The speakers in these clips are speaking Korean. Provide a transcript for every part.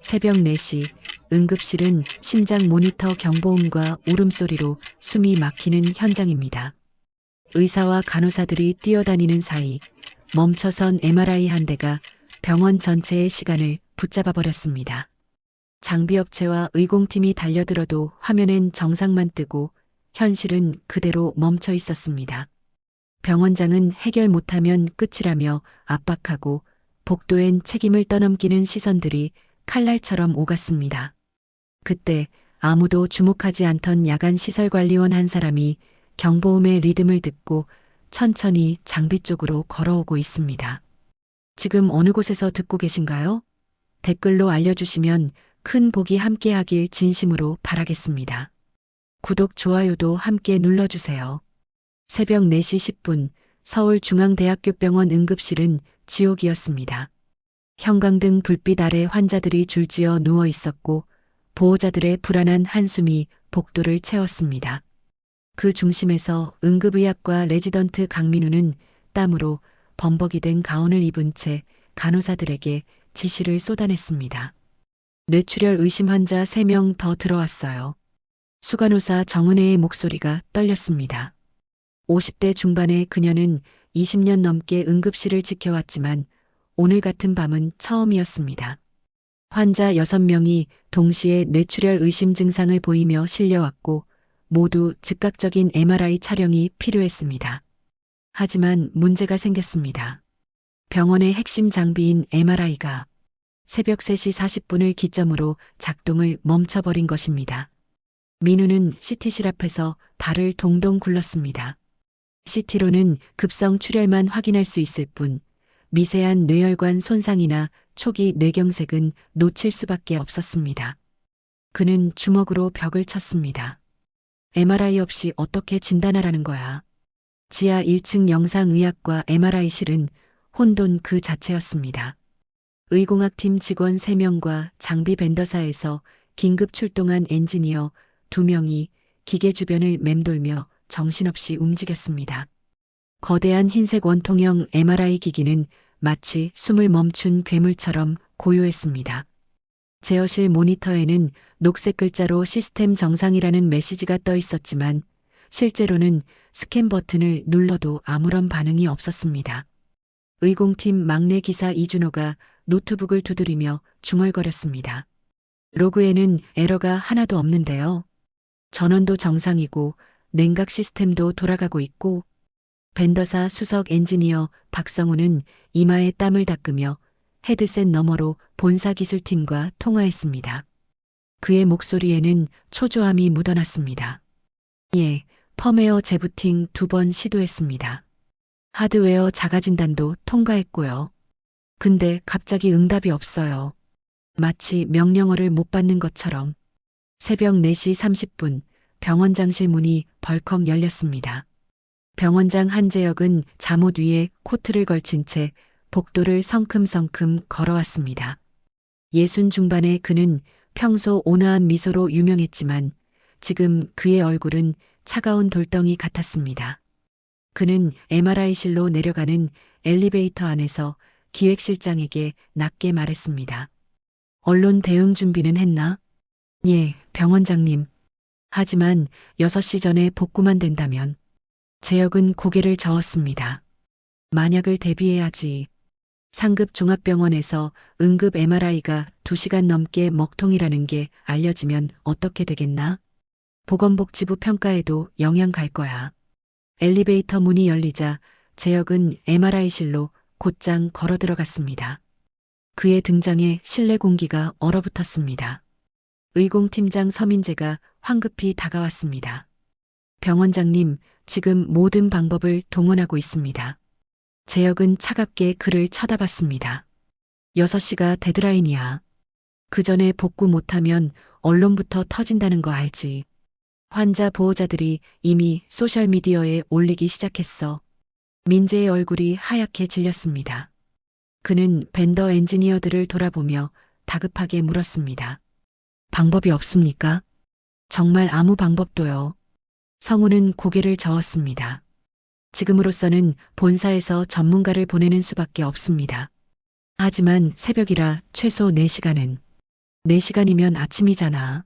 새벽 4시 응급실은 심장 모니터 경보음과 울음소리로 숨이 막히는 현장입니다. 의사와 간호사들이 뛰어다니는 사이 멈춰선 MRI 한 대가 병원 전체의 시간을 붙잡아 버렸습니다. 장비업체와 의공팀이 달려들어도 화면엔 정상만 뜨고 현실은 그대로 멈춰 있었습니다. 병원장은 해결 못하면 끝이라며 압박하고 복도엔 책임을 떠넘기는 시선들이 칼날처럼 오갔습니다. 그때 아무도 주목하지 않던 야간 시설관리원 한 사람이 경보음의 리듬을 듣고 천천히 장비 쪽으로 걸어오고 있습니다. 지금 어느 곳에서 듣고 계신가요? 댓글로 알려주시면 큰 복이 함께하길 진심으로 바라겠습니다. 구독, 좋아요도 함께 눌러주세요. 새벽 4시 10분 서울중앙대학교병원 응급실은 지옥이었습니다. 형광등 불빛 아래 환자들이 줄지어 누워 있었고 보호자들의 불안한 한숨이 복도를 채웠습니다. 그 중심에서 응급의학과 레지던트 강민우는 땀으로 범벅이 된 가운을 입은 채 간호사들에게 지시를 쏟아냈습니다. 뇌출혈 의심 환자 3명 더 들어왔어요. 수간호사 정은혜의 목소리가 떨렸습니다. 50대 중반의 그녀는 20년 넘게 응급실을 지켜왔지만 오늘 같은 밤은 처음이었습니다. 환자 6명이 동시에 뇌출혈 의심 증상을 보이며 실려왔고 모두 즉각적인 MRI 촬영이 필요했습니다. 하지만 문제가 생겼습니다. 병원의 핵심 장비인 MRI가 새벽 3시 40분을 기점으로 작동을 멈춰버린 것입니다. 민우는 CT실 앞에서 발을 동동 굴렀습니다. CT로는 급성 출혈만 확인할 수 있을 뿐 미세한 뇌혈관 손상이나 초기 뇌경색은 놓칠 수밖에 없었습니다. 그는 주먹으로 벽을 쳤습니다. MRI 없이 어떻게 진단하라는 거야. 지하 1층 영상의학과 MRI실은 혼돈 그 자체였습니다. 의공학팀 직원 3명과 장비 벤더사에서 긴급 출동한 엔지니어 2명이 기계 주변을 맴돌며 정신없이 움직였습니다. 거대한 흰색 원통형 MRI 기기는 마치 숨을 멈춘 괴물처럼 고요했습니다. 제어실 모니터에는 녹색 글자로 시스템 정상이라는 메시지가 떠 있었지만 실제로는 스캔 버튼을 눌러도 아무런 반응이 없었습니다. 의공팀 막내 기사 이준호가 노트북을 두드리며 중얼거렸습니다. 로그에는 에러가 하나도 없는데요. 전원도 정상이고 냉각 시스템도 돌아가고 있고 벤더사 수석 엔지니어 박성우는 이마에 땀을 닦으며 헤드셋 너머로 본사 기술팀과 통화했습니다. 그의 목소리에는 초조함이 묻어났습니다. 예, 펌웨어 재부팅 2번 시도했습니다. 하드웨어 자가 진단도 통과했고요. 근데 갑자기 응답이 없어요. 마치 명령어를 못 받는 것처럼. 새벽 4시 30분 병원장실 문이 벌컥 열렸습니다. 병원장 한재혁은 잠옷 위에 코트를 걸친 채 복도를 성큼성큼 걸어왔습니다. 60 중반의 그는 평소 온화한 미소로 유명했지만 지금 그의 얼굴은 차가운 돌덩이 같았습니다. 그는 MRI실로 내려가는 엘리베이터 안에서 기획실장에게 낮게 말했습니다. 언론 대응 준비는 했나? 예, 병원장님. 하지만 6시 전에 복구만 된다면. 재혁은 고개를 저었습니다. 만약을 대비해야지. 상급 종합병원에서 응급 MRI가 2시간 넘게 먹통이라는 게 알려지면 어떻게 되겠나? 보건복지부 평가에도 영향 갈 거야. 엘리베이터 문이 열리자 재혁은 MRI실로 곧장 걸어 들어갔습니다. 그의 등장에 실내 공기가 얼어붙었습니다. 의공팀장 서민재가 황급히 다가왔습니다. 병원장님, 지금 모든 방법을 동원하고 있습니다. 재혁은 차갑게 그를 쳐다봤습니다. 6시가 데드라인이야. 그 전에 복구 못하면 언론부터 터진다는 거 알지. 환자 보호자들이 이미 소셜미디어에 올리기 시작했어. 민재의 얼굴이 하얗게 질렸습니다. 그는 벤더 엔지니어들을 돌아보며 다급하게 물었습니다. 방법이 없습니까? 정말 아무 방법도요. 성우는 고개를 저었습니다. 지금으로서는 본사에서 전문가를 보내는 수밖에 없습니다. 하지만 새벽이라 최소 4시간은. 4시간이면 아침이잖아.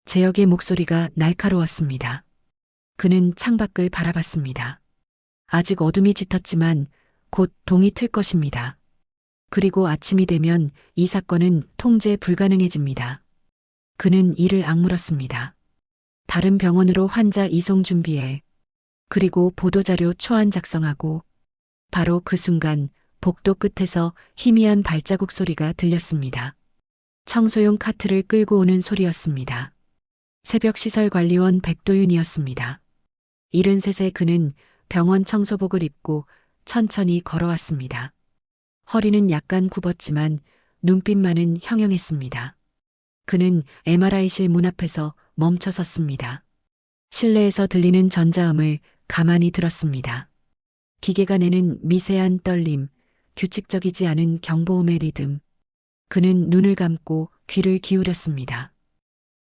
재혁의 목소리가 날카로웠습니다. 그는 창밖을 바라봤습니다. 아직 어둠이 짙었지만 곧 동이 틀 것입니다. 그리고 아침이 되면 이 사건은 통제 불가능해집니다. 그는 이를 악물었습니다. 다른 병원으로 환자 이송 준비해. 그리고 보도자료 초안 작성하고. 바로 그 순간 복도 끝에서 희미한 발자국 소리가 들렸습니다. 청소용 카트를 끌고 오는 소리였습니다. 새벽 시설관리원 백도윤이었습니다. 73세 그는 병원 청소복을 입고 천천히 걸어왔습니다. 허리는 약간 굽었지만 눈빛만은 형형했습니다. 그는 MRI실 문 앞에서 멈춰 섰습니다. 실내에서 들리는 전자음을 가만히 들었습니다. 기계가 내는 미세한 떨림, 규칙적이지 않은 경보음의 리듬. 그는 눈을 감고 귀를 기울였습니다.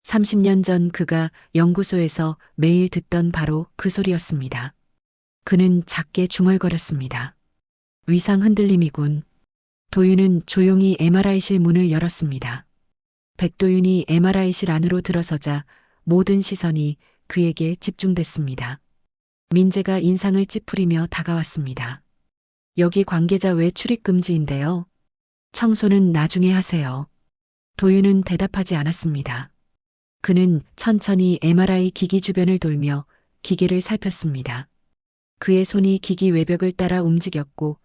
30년 전 그가 연구소에서 매일 듣던 바로 그 소리였습니다. 그는 작게 중얼거렸습니다. 위상 흔들림이군. 도윤은 조용히 MRI실 문을 열었습니다. 백도윤이 MRI실 안으로 들어서자 모든 시선이 그에게 집중됐습니다. 민재가 인상을 찌푸리며 다가왔습니다. 여기 관계자 외 출입 금지인데요. 청소는 나중에 하세요. 도윤은 대답하지 않았습니다. 그는 천천히 MRI 기기 주변을 돌며 기계를 살폈습니다. 그의 손이 기기 외벽을 따라 움직였고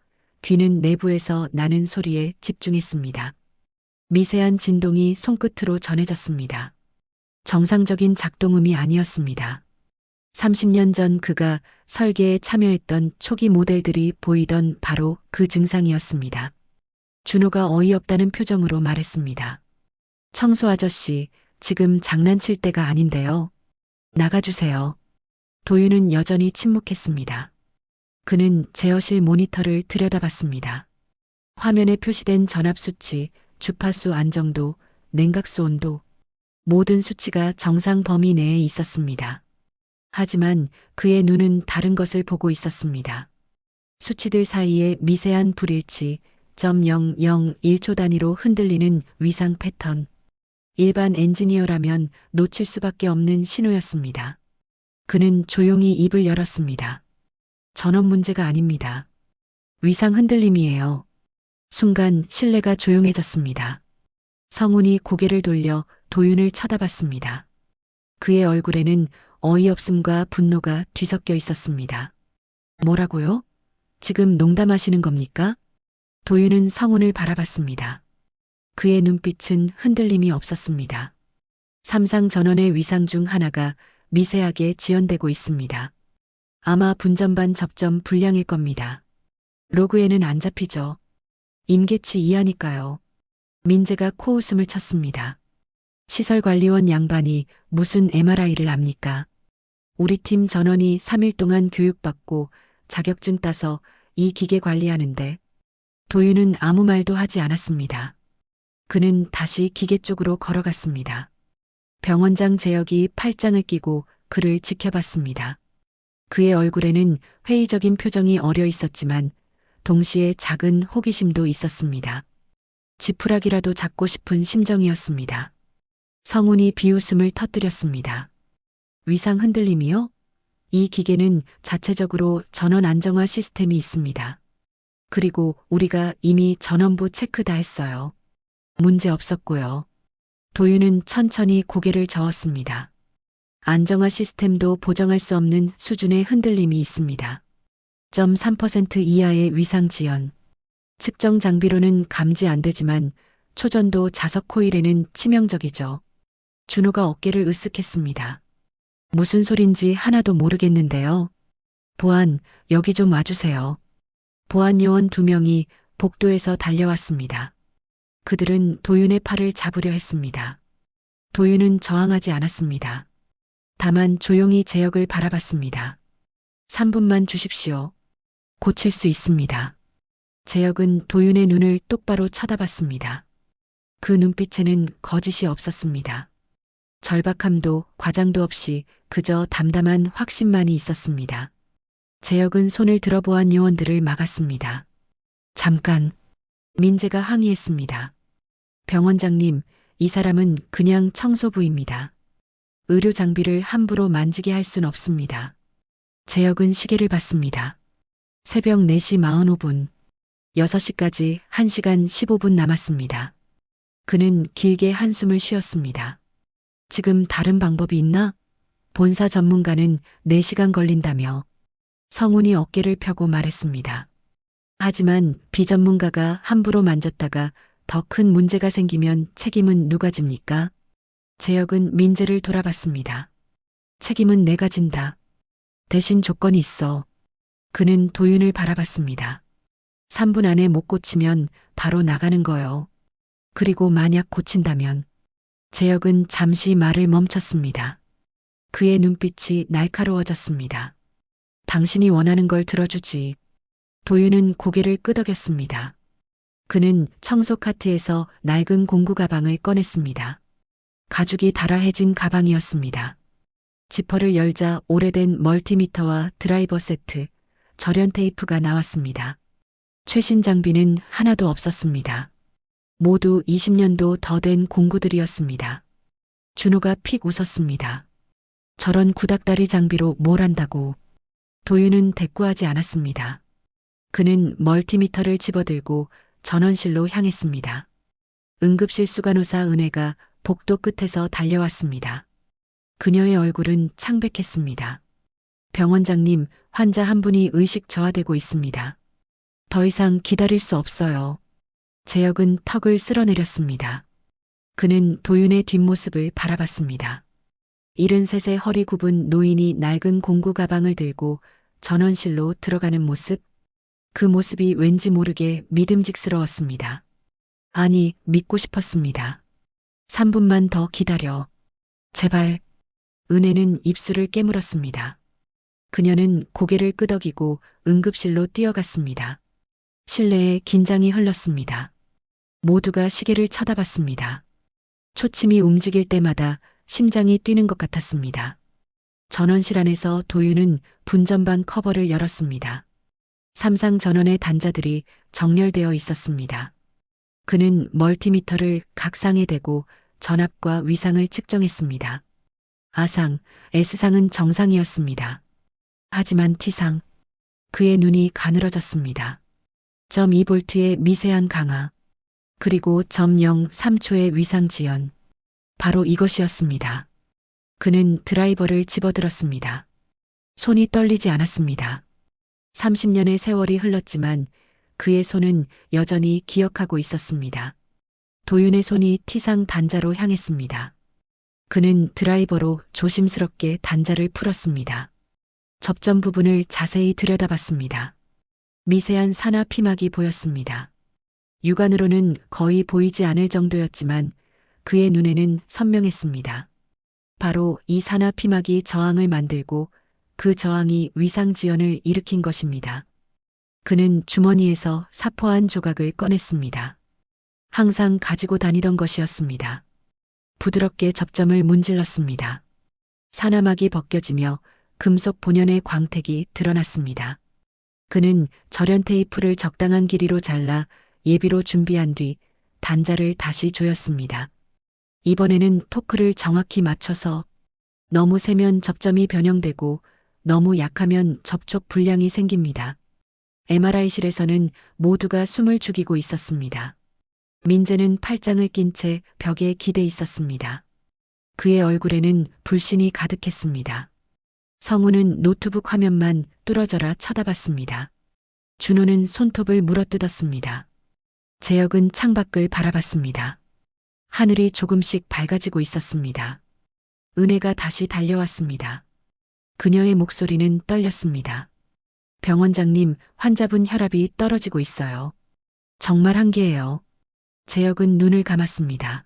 귀는 내부에서 나는 소리에 집중했습니다. 미세한 진동이 손끝으로 전해졌습니다. 정상적인 작동음이 아니었습니다. 30년 전 그가 설계에 참여했던 초기 모델들이 보이던 바로 그 증상이었습니다. 준호가 어이없다는 표정으로 말했습니다. 청소 아저씨, 지금 장난칠 때가 아닌데요. 나가주세요. 도윤은 여전히 침묵했습니다. 그는 제어실 모니터를 들여다봤습니다. 화면에 표시된 전압 수치, 주파수 안정도, 냉각수 온도, 모든 수치가 정상 범위 내에 있었습니다. 하지만 그의 눈은 다른 것을 보고 있었습니다. 수치들 사이에 미세한 불일치, 0.001초 단위로 흔들리는 위상 패턴. 일반 엔지니어라면 놓칠 수밖에 없는 신호였습니다. 그는 조용히 입을 열었습니다. 전원 문제가 아닙니다. 위상 흔들림이에요. 순간 실내가 조용해졌습니다. 성훈이 고개를 돌려 도윤을 쳐다봤습니다. 그의 얼굴에는 어이없음과 분노가 뒤섞여 있었습니다. 뭐라고요? 지금 농담하시는 겁니까? 도윤은 성훈을 바라봤습니다. 그의 눈빛은 흔들림이 없었습니다. 삼상 전원의 위상 중 하나가 미세하게 지연되고 있습니다. 아마 분전반 접점 불량일 겁니다. 로그에는 안 잡히죠. 임계치 이하니까요. 민재가 코웃음을 쳤습니다. 시설관리원 양반이 무슨 MRI를 압니까? 우리 팀 전원이 3일 동안 교육받고 자격증 따서 이 기계 관리하는데. 도윤은 아무 말도 하지 않았습니다. 그는 다시 기계 쪽으로 걸어갔습니다. 병원장 재혁이 팔짱을 끼고 그를 지켜봤습니다. 그의 얼굴에는 회의적인 표정이 어려 있었지만 동시에 작은 호기심도 있었습니다. 지푸라기라도 잡고 싶은 심정이었습니다. 성훈이 비웃음을 터뜨렸습니다. 위상 흔들림이요? 이 기계는 자체적으로 전원 안정화 시스템이 있습니다. 그리고 우리가 이미 전원부 체크 다 했어요. 문제 없었고요. 도윤은 천천히 고개를 저었습니다. 안정화 시스템도 보정할 수 없는 수준의 흔들림이 있습니다. 0.3% 이하의 위상 지연. 측정 장비로는 감지 안 되지만 초전도 자석 코일에는 치명적이죠. 준호가 어깨를 으쓱했습니다. 무슨 소린지 하나도 모르겠는데요. 보안, 여기 좀 와주세요. 보안 요원 2명이 복도에서 달려왔습니다. 그들은 도윤의 팔을 잡으려 했습니다. 도윤은 저항하지 않았습니다. 다만 조용히 재혁을 바라봤습니다. 3분만 주십시오. 고칠 수 있습니다. 재혁은 도윤의 눈을 똑바로 쳐다봤습니다. 그 눈빛에는 거짓이 없었습니다. 절박함도 과장도 없이 그저 담담한 확신만이 있었습니다. 재혁은 손을 들어보안 요원들을 막았습니다. 잠깐, 민재가 항의했습니다. 병원장님, 이 사람은 그냥 청소부입니다. 의료 장비를 함부로 만지게 할 순 없습니다. 재혁은 시계를 봤습니다. 새벽 4시 45분. 6시까지 1시간 15분 남았습니다. 그는 길게 한숨을 쉬었습니다. 지금 다른 방법이 있나? 본사 전문가는 4시간 걸린다며 성훈이 어깨를 펴고 말했습니다. 하지만 비전문가가 함부로 만졌다가 더 큰 문제가 생기면 책임은 누가 집니까? 재혁은 민재를 돌아봤습니다. 책임은 내가 진다. 대신 조건이 있어. 그는 도윤을 바라봤습니다. 3분 안에 못 고치면 바로 나가는 거요. 그리고 만약 고친다면. 재혁은 잠시 말을 멈췄습니다. 그의 눈빛이 날카로워졌습니다. 당신이 원하는 걸 들어주지. 도윤은 고개를 끄덕였습니다. 그는 청소 카트에서 낡은 공구 가방을 꺼냈습니다. 가죽이 달아해진 가방이었습니다. 지퍼를 열자 오래된 멀티미터와 드라이버 세트, 절연 테이프가 나왔습니다. 최신 장비는 하나도 없었습니다. 모두 20년도 더 된 공구들이었습니다. 준호가 픽 웃었습니다. 저런 구닥다리 장비로 뭘 한다고. 도윤은 대꾸하지 않았습니다. 그는 멀티미터를 집어들고 전원실로 향했습니다. 응급실 수간호사 은혜가 복도 끝에서 달려왔습니다. 그녀의 얼굴은 창백했습니다. 병원장님, 환자 한 분이 의식 저하되고 있습니다. 더 이상 기다릴 수 없어요. 재혁은 턱을 쓸어내렸습니다. 그는 도윤의 뒷모습을 바라봤습니다. 73의 허리 굽은 노인이 낡은 공구 가방을 들고 전원실로 들어가는 모습. 그 모습이 왠지 모르게 믿음직스러웠습니다. 아니, 믿고 싶었습니다. 3분만 더 기다려. 제발. 은혜는 입술을 깨물었습니다. 그녀는 고개를 끄덕이고 응급실로 뛰어갔습니다. 실내에 긴장이 흘렀습니다. 모두가 시계를 쳐다봤습니다. 초침이 움직일 때마다 심장이 뛰는 것 같았습니다. 전원실 안에서 도윤은 분전반 커버를 열었습니다. 삼상 전원의 단자들이 정렬되어 있었습니다. 그는 멀티미터를 각상에 대고 전압과 위상을 측정했습니다. A상, S상은 정상이었습니다. 하지만 T상, 그의 눈이 가늘어졌습니다. 0.2V의 미세한 강화, 그리고 0.03초의 위상 지연. 바로 이것이었습니다. 그는 드라이버를 집어들었습니다. 손이 떨리지 않았습니다. 30년의 세월이 흘렀지만 그의 손은 여전히 기억하고 있었습니다. 도윤의 손이 T상 단자로 향했습니다. 그는 드라이버로 조심스럽게 단자를 풀었습니다. 접점 부분을 자세히 들여다봤습니다. 미세한 산화 피막이 보였습니다. 육안으로는 거의 보이지 않을 정도였지만 그의 눈에는 선명했습니다. 바로 이 산화 피막이 저항을 만들고 그 저항이 위상 지연을 일으킨 것입니다. 그는 주머니에서 사포한 조각을 꺼냈습니다. 항상 가지고 다니던 것이었습니다. 부드럽게 접점을 문질렀습니다. 산화막이 벗겨지며 금속 본연의 광택이 드러났습니다. 그는 절연 테이프를 적당한 길이로 잘라 예비로 준비한 뒤 단자를 다시 조였습니다. 이번에는 토크를 정확히 맞춰서 너무 세면 접점이 변형되고 너무 약하면 접촉 불량이 생깁니다. MRI실에서는 모두가 숨을 죽이고 있었습니다. 민재는 팔짱을 낀 채 벽에 기대 있었습니다. 그의 얼굴에는 불신이 가득했습니다. 성우는 노트북 화면만 뚫어져라 쳐다봤습니다. 준호는 손톱을 물어뜯었습니다. 재혁은 창밖을 바라봤습니다. 하늘이 조금씩 밝아지고 있었습니다. 은혜가 다시 달려왔습니다. 그녀의 목소리는 떨렸습니다. 병원장님, 환자분 혈압이 떨어지고 있어요. 정말 한계예요. 재혁은 눈을 감았습니다.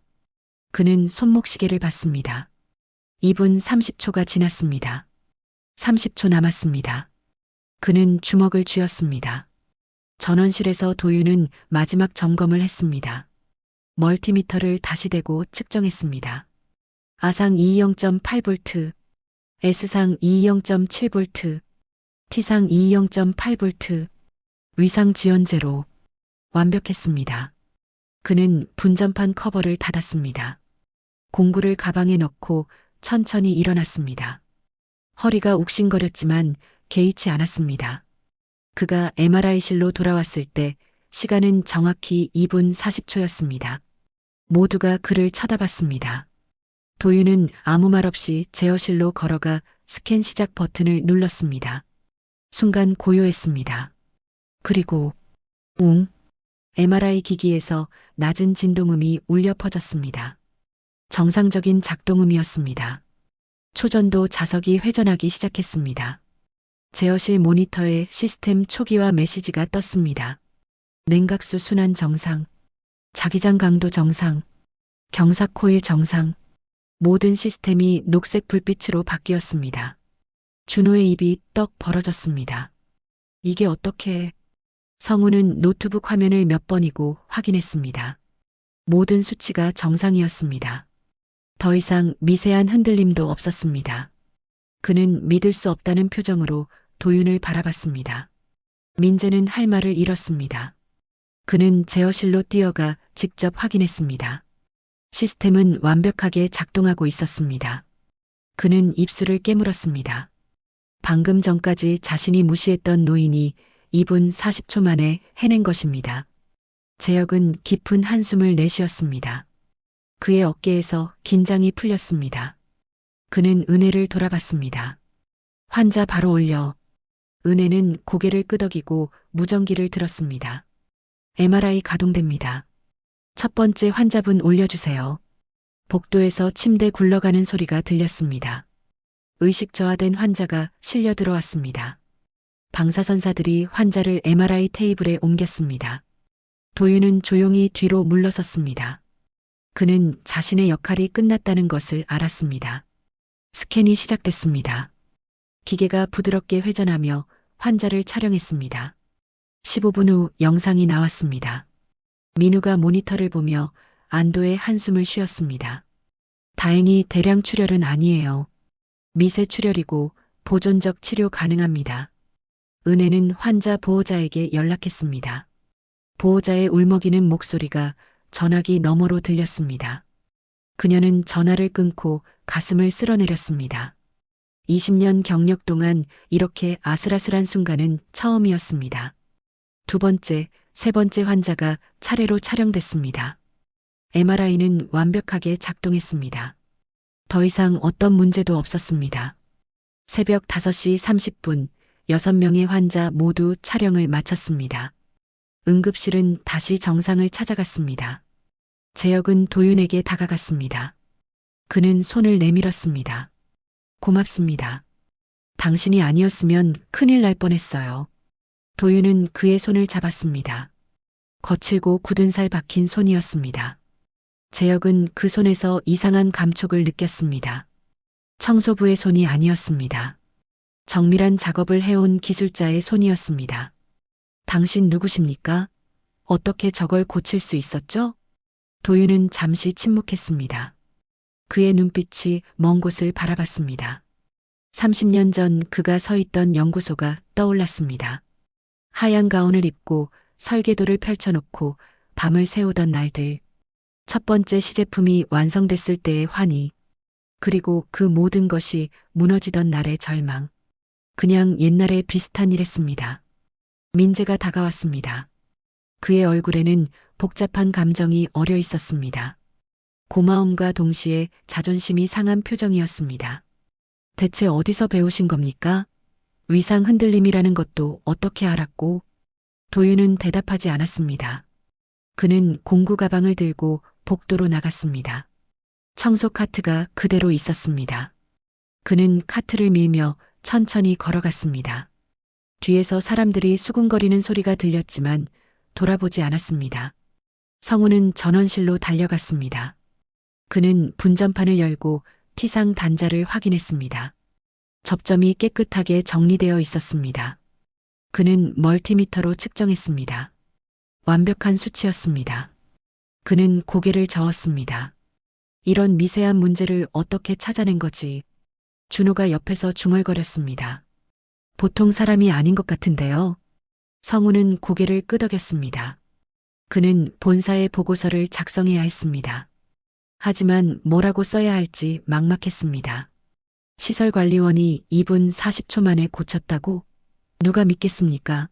그는 손목시계를 봤습니다. 2분 30초가 지났습니다. 30초 남았습니다. 그는 주먹을 쥐었습니다. 전원실에서 도윤은 마지막 점검을 했습니다. 멀티미터를 다시 대고 측정했습니다. A상 22.8V, S상 22.7V, T상 22.8V, 위상 지연 제로. 완벽했습니다. 그는 분전판 커버를 닫았습니다. 공구를 가방에 넣고 천천히 일어났습니다. 허리가 욱신거렸지만 개의치 않았습니다. 그가 MRI실로 돌아왔을 때 시간은 정확히 2분 40초였습니다. 모두가 그를 쳐다봤습니다. 도윤은 아무 말 없이 제어실로 걸어가 스캔 시작 버튼을 눌렀습니다. 순간 고요했습니다. 그리고 웅! MRI 기기에서 낮은 진동음이 울려 퍼졌습니다. 정상적인 작동음이었습니다. 초전도 자석이 회전하기 시작했습니다. 제어실 모니터에 시스템 초기화 메시지가 떴습니다. 냉각수 순환 정상, 자기장 강도 정상, 경사 코일 정상, 모든 시스템이 녹색 불빛으로 바뀌었습니다. 준호의 입이 떡 벌어졌습니다. 이게 어떻게... 성우는 노트북 화면을 몇 번이고 확인했습니다. 모든 수치가 정상이었습니다. 더 이상 미세한 흔들림도 없었습니다. 그는 믿을 수 없다는 표정으로 도윤을 바라봤습니다. 민재는 할 말을 잃었습니다. 그는 제어실로 뛰어가 직접 확인했습니다. 시스템은 완벽하게 작동하고 있었습니다. 그는 입술을 깨물었습니다. 방금 전까지 자신이 무시했던 노인이 2분 40초 만에 해낸 것입니다. 재혁은 깊은 한숨을 내쉬었습니다. 그의 어깨에서 긴장이 풀렸습니다. 그는 은혜를 돌아봤습니다. 환자 바로 올려. 은혜는 고개를 끄덕이고 무전기를 들었습니다. MRI 가동됩니다. 첫 번째 환자분 올려주세요. 복도에서 침대 굴러가는 소리가 들렸습니다. 의식 저하된 환자가 실려 들어왔습니다. 방사선사들이 환자를 MRI 테이블에 옮겼습니다. 도윤은 조용히 뒤로 물러섰습니다. 그는 자신의 역할이 끝났다는 것을 알았습니다. 스캔이 시작됐습니다. 기계가 부드럽게 회전하며 환자를 촬영했습니다. 15분 후 영상이 나왔습니다. 민우가 모니터를 보며 안도의 한숨을 쉬었습니다. 다행히 대량 출혈은 아니에요. 미세 출혈이고 보존적 치료 가능합니다. 은혜는 환자 보호자에게 연락했습니다. 보호자의 울먹이는 목소리가 전화기 너머로 들렸습니다. 그녀는 전화를 끊고 가슴을 쓸어내렸습니다. 20년 경력 동안 이렇게 아슬아슬한 순간은 처음이었습니다. 두 번째, 세 번째 환자가 차례로 촬영됐습니다. MRI는 완벽하게 작동했습니다. 더 이상 어떤 문제도 없었습니다. 새벽 5시 30분, 6명의 환자 모두 촬영을 마쳤습니다. 응급실은 다시 정상을 찾아갔습니다. 재혁은 도윤에게 다가갔습니다. 그는 손을 내밀었습니다. 고맙습니다. 당신이 아니었으면 큰일 날 뻔했어요. 도윤은 그의 손을 잡았습니다. 거칠고 굳은 살 박힌 손이었습니다. 재혁은 그 손에서 이상한 감촉을 느꼈습니다. 청소부의 손이 아니었습니다. 정밀한 작업을 해온 기술자의 손이었습니다. 당신 누구십니까? 어떻게 저걸 고칠 수 있었죠? 도윤은 잠시 침묵했습니다. 그의 눈빛이 먼 곳을 바라봤습니다. 30년 전 그가 서 있던 연구소가 떠올랐습니다. 하얀 가운을 입고 설계도를 펼쳐놓고 밤을 새우던 날들. 첫 번째 시제품이 완성됐을 때의 환희. 그리고 그 모든 것이 무너지던 날의 절망. 그냥 옛날에 비슷한 일했습니다. 민재가 다가왔습니다. 그의 얼굴에는 복잡한 감정이 어려 있었습니다. 고마움과 동시에 자존심이 상한 표정이었습니다. 대체 어디서 배우신 겁니까? 위상 흔들림이라는 것도 어떻게 알았고? 도윤은 대답하지 않았습니다. 그는 공구 가방을 들고 복도로 나갔습니다. 청소 카트가 그대로 있었습니다. 그는 카트를 밀며 천천히 걸어갔습니다. 뒤에서 사람들이 수군거리는 소리가 들렸지만 돌아보지 않았습니다. 성우는 전원실로 달려갔습니다. 그는 분전판을 열고 티상 단자를 확인했습니다. 접점이 깨끗하게 정리되어 있었습니다. 그는 멀티미터로 측정했습니다. 완벽한 수치였습니다. 그는 고개를 저었습니다. 이런 미세한 문제를 어떻게 찾아낸 거지? 준호가 옆에서 중얼거렸습니다. 보통 사람이 아닌 것 같은데요. 성우는 고개를 끄덕였습니다. 그는 본사의 보고서를 작성해야 했습니다. 하지만 뭐라고 써야 할지 막막했습니다. 시설관리원이 2분 40초 만에 고쳤다고? 누가 믿겠습니까?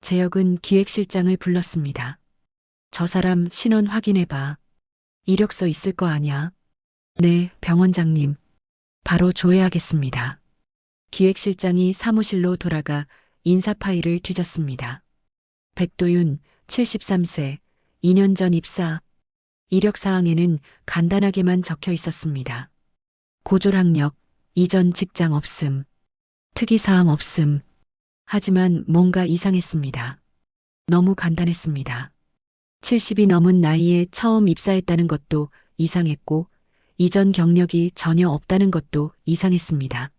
재혁은 기획실장을 불렀습니다. 저 사람 신원 확인해봐. 이력서 있을 거 아냐? 네, 병원장님. 바로 조회하겠습니다. 기획실장이 사무실로 돌아가 인사 파일을 뒤졌습니다. 백도윤, 73세, 2년 전 입사. 이력사항에는 간단하게만 적혀 있었습니다. 고졸학력, 이전 직장 없음, 특이사항 없음. 하지만 뭔가 이상했습니다. 너무 간단했습니다. 70이 넘은 나이에 처음 입사했다는 것도 이상했고, 이전 경력이 전혀 없다는 것도 이상했습니다.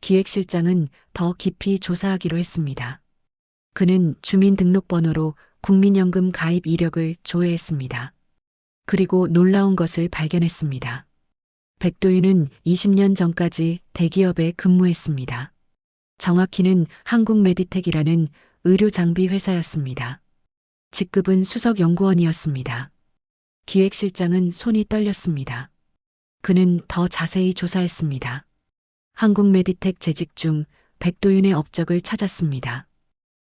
기획실장은 더 깊이 조사하기로 했습니다. 그는 주민등록번호로 국민연금 가입 이력을 조회했습니다. 그리고 놀라운 것을 발견했습니다. 백도윤은 20년 전까지 대기업에 근무했습니다. 정확히는 한국메디텍이라는 의료장비 회사였습니다. 직급은 수석연구원이었습니다. 기획실장은 손이 떨렸습니다. 그는 더 자세히 조사했습니다. 한국메디텍 재직 중 백도윤의 업적을 찾았습니다.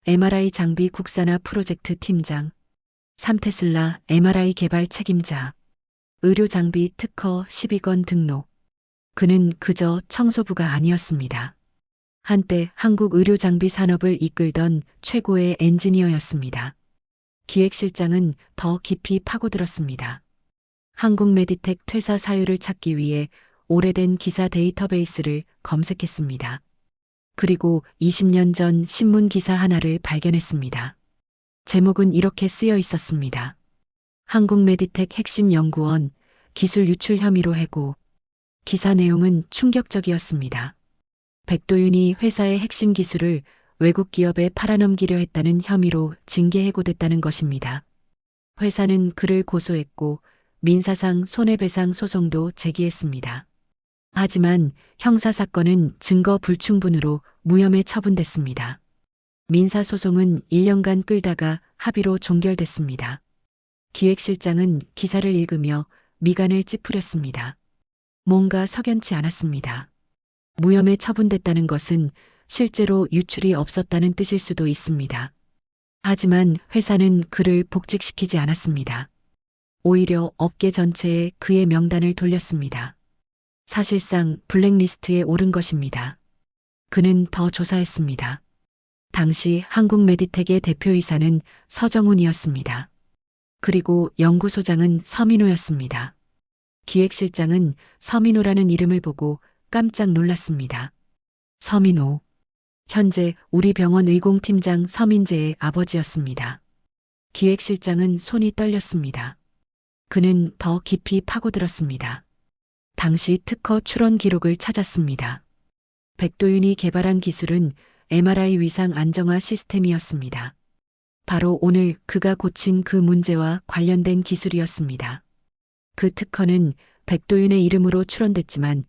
MRI 장비 국산화 프로젝트 팀장, 3테슬라 MRI 개발 책임자, 의료장비 특허 12건 등록. 그는 그저 청소부가 아니었습니다. 한때 한국 의료장비 산업을 이끌던 최고의 엔지니어였습니다. 기획실장은 더 깊이 파고들었습니다. 한국메디텍 퇴사 사유를 찾기 위해 오래된 기사 데이터베이스를 검색했습니다. 그리고 20년 전 신문 기사 하나를 발견했습니다. 제목은 이렇게 쓰여 있었습니다. 한국메디텍 핵심 연구원 기술 유출 혐의로 해고. 기사 내용은 충격적이었습니다. 백도윤이 회사의 핵심 기술을 외국 기업에 팔아넘기려 했다는 혐의로 징계 해고됐다는 것입니다. 회사는 그를 고소했고 민사상 손해배상 소송도 제기했습니다. 하지만 형사사건은 증거 불충분으로 무혐의 처분됐습니다. 민사소송은 1년간 끌다가 합의로 종결됐습니다. 기획실장은 기사를 읽으며 미간을 찌푸렸습니다. 뭔가 석연치 않았습니다. 무혐의 처분됐다는 것은 실제로 유출이 없었다는 뜻일 수도 있습니다. 하지만 회사는 그를 복직시키지 않았습니다. 오히려 업계 전체에 그의 명단을 돌렸습니다. 사실상 블랙리스트에 오른 것입니다. 그는 더 조사했습니다. 당시 한국메디텍의 대표이사는 서정훈이었습니다. 그리고 연구소장은 서민호였습니다. 기획실장은 서민호라는 이름을 보고 깜짝 놀랐습니다. 서민호. 현재 우리 병원 의공팀장 서민재의 아버지였습니다. 기획실장은 손이 떨렸습니다. 그는 더 깊이 파고들었습니다. 당시 특허 출원 기록을 찾았습니다. 백도윤이 개발한 기술은 MRI 위상 안정화 시스템이었습니다. 바로 오늘 그가 고친 그 문제와 관련된 기술이었습니다. 그 특허는 백도윤의 이름으로 출원됐지만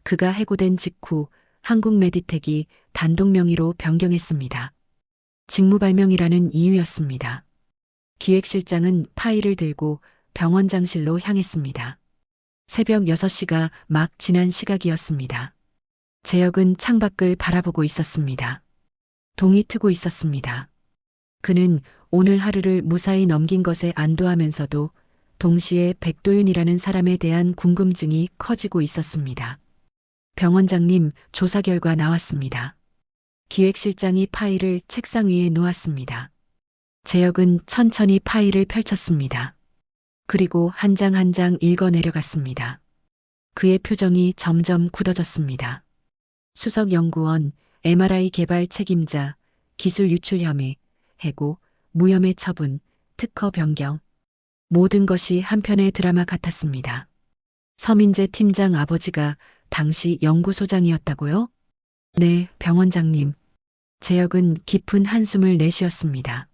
그가 해고된 직후 한국메디텍이 단독 명의로 변경했습니다. 직무발명이라는 이유였습니다. 기획실장은 파일을 들고 병원장실로 향했습니다. 새벽 6시가 막 지난 시각이었습니다. 재혁은 창밖을 바라보고 있었습니다. 동이 트고 있었습니다. 그는 오늘 하루를 무사히 넘긴 것에 안도하면서도 동시에 백도윤이라는 사람에 대한 궁금증이 커지고 있었습니다. 병원장님, 조사 결과 나왔습니다. 기획실장이 파일을 책상 위에 놓았습니다. 재혁은 천천히 파일을 펼쳤습니다. 그리고 한 장 한 장 읽어 내려갔습니다. 그의 표정이 점점 굳어졌습니다. 수석연구원, MRI 개발 책임자, 기술 유출 혐의, 해고, 무혐의 처분, 특허 변경. 모든 것이 한편의 드라마 같았습니다. 서민재 팀장 아버지가 당시 연구소장이었다고요? 네, 병원장님. 재혁은 깊은 한숨을 내쉬었습니다.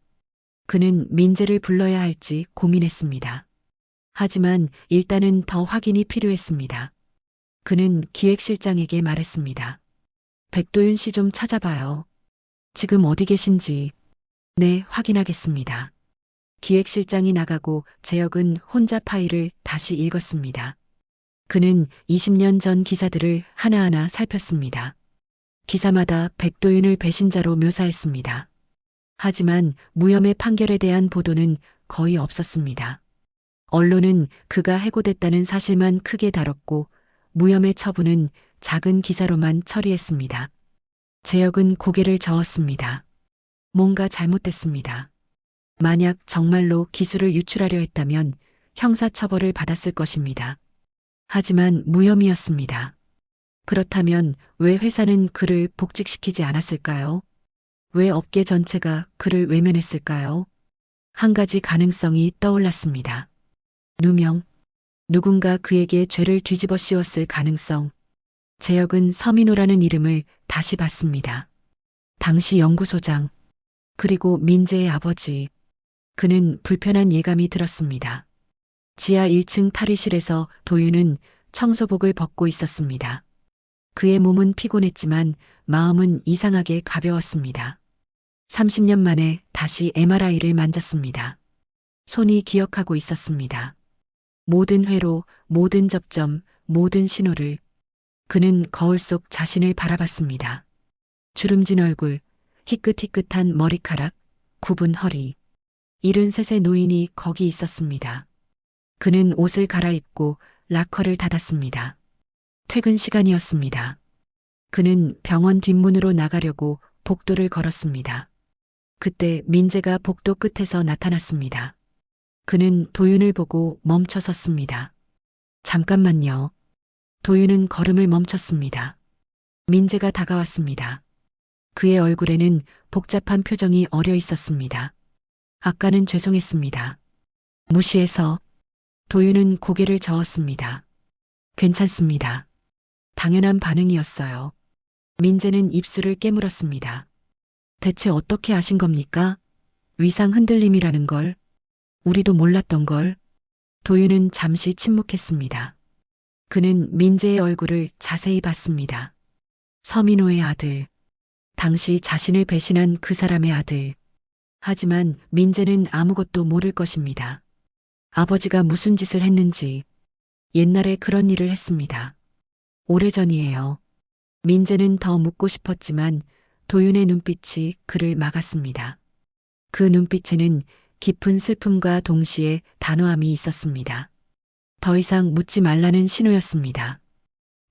그는 민재를 불러야 할지 고민했습니다. 하지만 일단은 더 확인이 필요했습니다. 그는 기획실장에게 말했습니다. 백도윤 씨 좀 찾아봐요. 지금 어디 계신지. 네, 확인하겠습니다. 기획실장이 나가고 재혁은 혼자 파일을 다시 읽었습니다. 그는 20년 전 기사들을 하나하나 살폈습니다. 기사마다 백도윤을 배신자로 묘사했습니다. 하지만 무혐의 판결에 대한 보도는 거의 없었습니다. 언론은 그가 해고됐다는 사실만 크게 다뤘고 무혐의 처분은 작은 기사로만 처리했습니다. 재혁은 고개를 저었습니다. 뭔가 잘못됐습니다. 만약 정말로 기술을 유출하려 했다면 형사처벌을 받았을 것입니다. 하지만 무혐의였습니다. 그렇다면 왜 회사는 그를 복직시키지 않았을까요? 왜 업계 전체가 그를 외면했을까요? 한 가지 가능성이 떠올랐습니다. 누명. 누군가 그에게 죄를 뒤집어 씌웠을 가능성. 재혁은 서민호라는 이름을 다시 봤습니다. 당시 연구소장. 그리고 민재의 아버지. 그는 불편한 예감이 들었습니다. 지하 1층 탈의실에서 도윤은 청소복을 벗고 있었습니다. 그의 몸은 피곤했지만 마음은 이상하게 가벼웠습니다. 30년 만에 다시 MRI를 만졌습니다. 손이 기억하고 있었습니다. 모든 회로, 모든 접점, 모든 신호를. 그는 거울 속 자신을 바라봤습니다. 주름진 얼굴, 희끗희끗한 머리카락, 굽은 허리. 73의 노인이 거기 있었습니다. 그는 옷을 갈아입고 락커를 닫았습니다. 퇴근 시간이었습니다. 그는 병원 뒷문으로 나가려고 복도를 걸었습니다. 그때 민재가 복도 끝에서 나타났습니다. 그는 도윤을 보고 멈춰 섰습니다. 잠깐만요. 도윤은 걸음을 멈췄습니다. 민재가 다가왔습니다. 그의 얼굴에는 복잡한 표정이 어려 있었습니다. 아까는 죄송했습니다. 무시해서. 도윤은 고개를 저었습니다. 괜찮습니다. 당연한 반응이었어요. 민재는 입술을 깨물었습니다. 대체 어떻게 아신 겁니까? 위상 흔들림이라는 걸. 우리도 몰랐던 걸. 도윤은 잠시 침묵했습니다. 그는 민재의 얼굴을 자세히 봤습니다. 서민호의 아들. 당시 자신을 배신한 그 사람의 아들. 하지만 민재는 아무것도 모를 것입니다. 아버지가 무슨 짓을 했는지. 옛날에 그런 일을 했습니다. 오래전이에요. 민재는 더 묻고 싶었지만 도윤의 눈빛이 그를 막았습니다. 그 눈빛에는 깊은 슬픔과 동시에 단호함이 있었습니다. 더 이상 묻지 말라는 신호였습니다.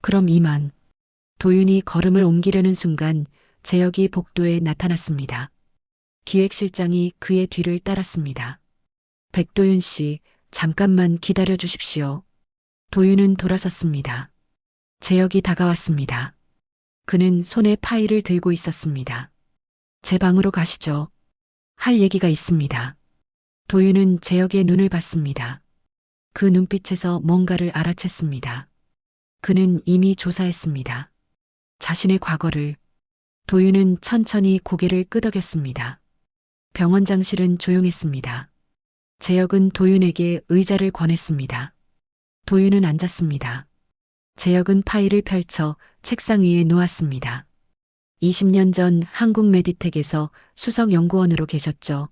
그럼 이만. 도윤이 걸음을 옮기려는 순간 재혁이 복도에 나타났습니다. 기획실장이 그의 뒤를 따랐습니다. 백도윤 씨, 잠깐만 기다려 주십시오. 도윤은 돌아섰습니다. 재혁이 다가왔습니다. 그는 손에 파일을 들고 있었습니다. 제 방으로 가시죠. 할 얘기가 있습니다. 도윤은 재혁의 눈을 봤습니다. 그 눈빛에서 뭔가를 알아챘습니다. 그는 이미 조사했습니다. 자신의 과거를. 도윤은 천천히 고개를 끄덕였습니다. 병원장실은 조용했습니다. 재혁은 도윤에게 의자를 권했습니다. 도윤은 앉았습니다. 재혁은 파일을 펼쳐 책상 위에 놓았습니다. 20년 전 한국 메디텍에서 수석 연구원으로 계셨죠.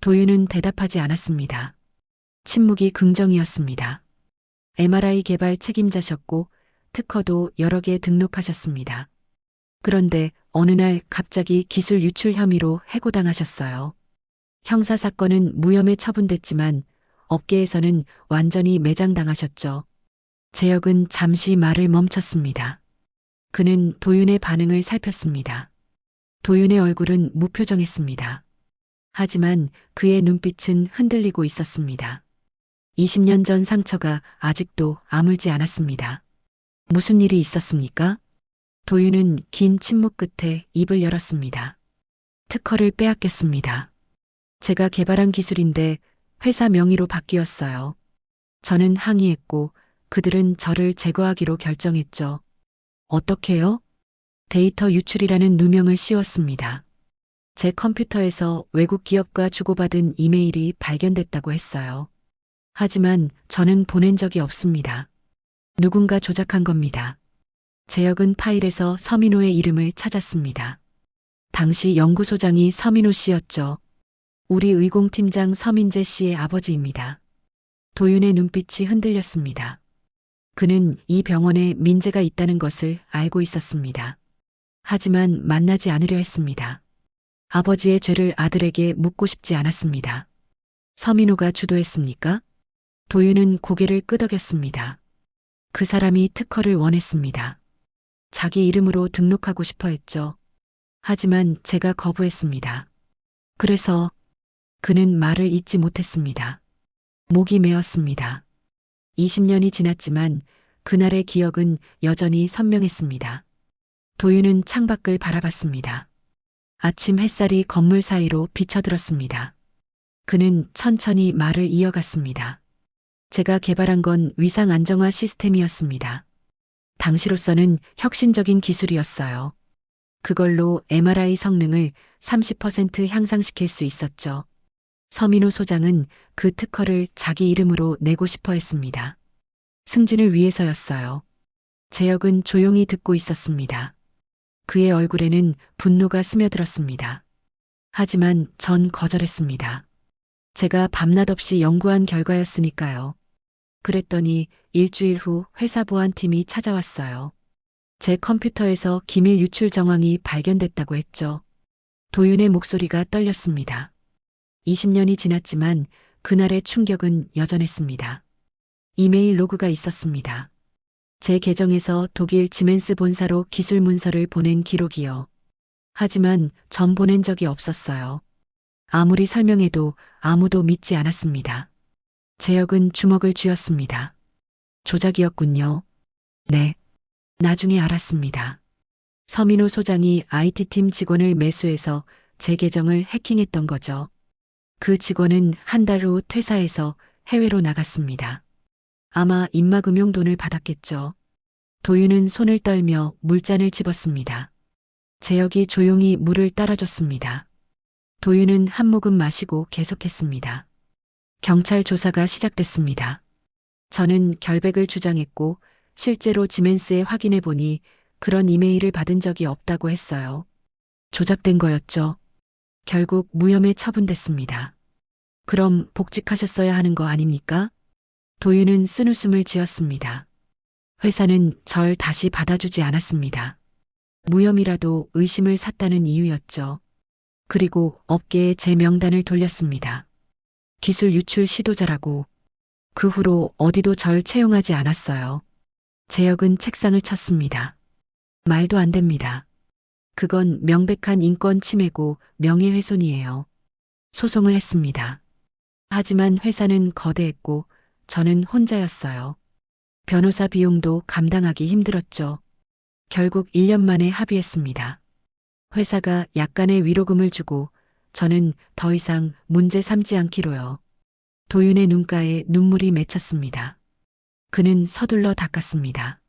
도윤은 대답하지 않았습니다. 침묵이 긍정이었습니다. MRI 개발 책임자셨고 특허도 여러 개 등록하셨습니다. 그런데 어느 날 갑자기 기술 유출 혐의로 해고당하셨어요. 형사사건은 무혐의 처분됐지만 업계에서는 완전히 매장당하셨죠. 재혁은 잠시 말을 멈췄습니다. 그는 도윤의 반응을 살폈습니다. 도윤의 얼굴은 무표정했습니다. 하지만 그의 눈빛은 흔들리고 있었습니다. 20년 전 상처가 아직도 아물지 않았습니다. 무슨 일이 있었습니까? 도윤은 긴 침묵 끝에 입을 열었습니다. 특허를 빼앗겼습니다. 제가 개발한 기술인데 회사 명의로 바뀌었어요. 저는 항의했고 그들은 저를 제거하기로 결정했죠. 어떻게요? 데이터 유출이라는 누명을 씌웠습니다. 제 컴퓨터에서 외국 기업과 주고받은 이메일이 발견됐다고 했어요. 하지만 저는 보낸 적이 없습니다. 누군가 조작한 겁니다. 재혁은 파일에서 서민호의 이름을 찾았습니다. 당시 연구소장이 서민호 씨였죠. 우리 의공팀장 서민재 씨의 아버지입니다. 도윤의 눈빛이 흔들렸습니다. 그는 이 병원에 민재가 있다는 것을 알고 있었습니다. 하지만 만나지 않으려 했습니다. 아버지의 죄를 아들에게 묻고 싶지 않았습니다. 서민호가 주도했습니까? 도윤은 고개를 끄덕였습니다. 그 사람이 특허를 원했습니다. 자기 이름으로 등록하고 싶어 했죠. 하지만 제가 거부했습니다. 그래서 그는 말을 잇지 못했습니다. 목이 메었습니다. 20년이 지났지만 그날의 기억은 여전히 선명했습니다. 도윤은 창밖을 바라봤습니다. 아침 햇살이 건물 사이로 비쳐들었습니다. 그는 천천히 말을 이어갔습니다. 제가 개발한 건 위상 안정화 시스템이었습니다. 당시로서는 혁신적인 기술이었어요. 그걸로 MRI 성능을 30% 향상시킬 수 있었죠. 서민호 소장은 그 특허를 자기 이름으로 내고 싶어 했습니다. 승진을 위해서였어요. 재혁은 조용히 듣고 있었습니다. 그의 얼굴에는 분노가 스며들었습니다. 하지만 전 거절했습니다. 제가 밤낮 없이 연구한 결과였으니까요. 그랬더니 일주일 후 회사 보안팀이 찾아왔어요. 제 컴퓨터에서 기밀 유출 정황이 발견됐다고 했죠. 도윤의 목소리가 떨렸습니다. 20년이 지났지만 그날의 충격은 여전했습니다. 이메일 로그가 있었습니다. 제 계정에서 독일 지멘스 본사로 기술 문서를 보낸 기록이요. 하지만 전 보낸 적이 없었어요. 아무리 설명해도 아무도 믿지 않았습니다. 재혁은 주먹을 쥐었습니다. 조작이었군요. 네. 나중에 알았습니다. 서민호 소장이 IT팀 직원을 매수해서 제 계정을 해킹했던 거죠. 그 직원은 한 달 후 퇴사해서 해외로 나갔습니다. 아마 입막음용 돈을 받았겠죠. 도윤은 손을 떨며 물잔을 집었습니다. 재혁이 조용히 물을 따라줬습니다. 도윤은 한 모금 마시고 계속했습니다. 경찰 조사가 시작됐습니다. 저는 결백을 주장했고 실제로 지멘스에 확인해 보니 그런 이메일을 받은 적이 없다고 했어요. 조작된 거였죠. 결국 무혐의 처분됐습니다. 그럼 복직하셨어야 하는 거 아닙니까? 도윤은 쓴웃음을 지었습니다. 회사는 절 다시 받아주지 않았습니다. 무혐의라도 의심을 샀다는 이유였죠. 그리고 업계에 제 명단을 돌렸습니다. 기술 유출 시도자라고. 그 후로 어디도 절 채용하지 않았어요. 재혁은 책상을 쳤습니다. 말도 안 됩니다. 그건 명백한 인권 침해고 명예훼손이에요. 소송을 했습니다. 하지만 회사는 거대했고 저는 혼자였어요. 변호사 비용도 감당하기 힘들었죠. 결국 1년 만에 합의했습니다. 회사가 약간의 위로금을 주고 저는 더 이상 문제 삼지 않기로요. 도윤의 눈가에 눈물이 맺혔습니다. 그는 서둘러 닦았습니다.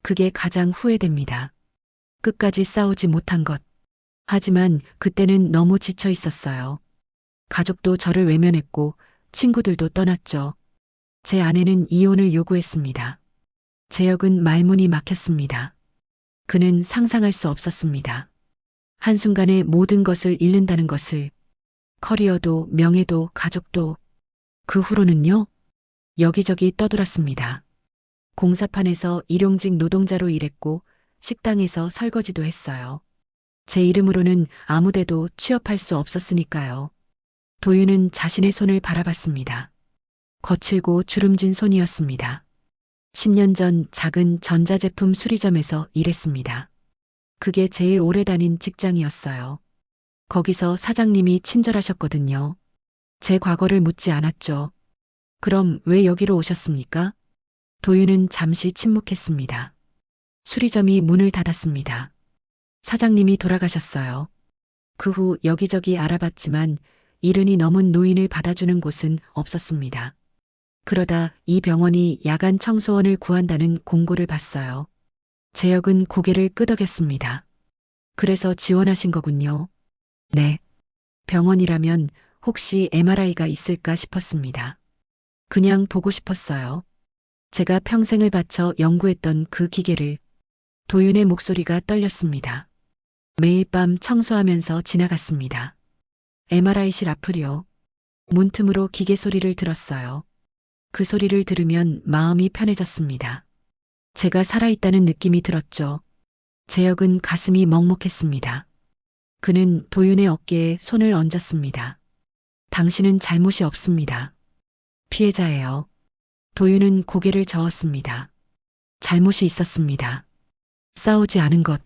그게 가장 후회됩니다. 끝까지 싸우지 못한 것. 하지만 그때는 너무 지쳐 있었어요. 가족도 저를 외면했고 친구들도 떠났죠. 제 아내는 이혼을 요구했습니다. 재혁은 말문이 막혔습니다. 그는 상상할 수 없었습니다. 한순간에 모든 것을 잃는다는 것을. 커리어도 명예도 가족도. 그 후로는요? 여기저기 떠돌았습니다. 공사판에서 일용직 노동자로 일했고 식당에서 설거지도 했어요. 제 이름으로는 아무데도 취업할 수 없었으니까요. 도윤은 자신의 손을 바라봤습니다. 거칠고 주름진 손이었습니다. 10년 전 작은 전자제품 수리점에서 일했습니다. 그게 제일 오래 다닌 직장이었어요. 거기서 사장님이 친절하셨거든요. 제 과거를 묻지 않았죠. 그럼 왜 여기로 오셨습니까? 도윤은 잠시 침묵했습니다. 수리점이 문을 닫았습니다. 사장님이 돌아가셨어요. 그 후 여기저기 알아봤지만 70이 넘은 노인을 받아주는 곳은 없었습니다. 그러다 이 병원이 야간 청소원을 구한다는 공고를 봤어요. 재혁은 고개를 끄덕였습니다. 그래서 지원하신 거군요. 네. 병원이라면 혹시 MRI가 있을까 싶었습니다. 그냥 보고 싶었어요. 제가 평생을 바쳐 연구했던 그 기계를. 도윤의 목소리가 떨렸습니다. 매일 밤 청소하면서 지나갔습니다. MRI실 앞을요. 문틈으로 기계 소리를 들었어요. 그 소리를 들으면 마음이 편해졌습니다. 제가 살아있다는 느낌이 들었죠. 재혁은 가슴이 먹먹했습니다. 그는 도윤의 어깨에 손을 얹었습니다. 당신은 잘못이 없습니다. 피해자예요. 도윤은 고개를 저었습니다. 잘못이 있었습니다. 싸우지 않은 것,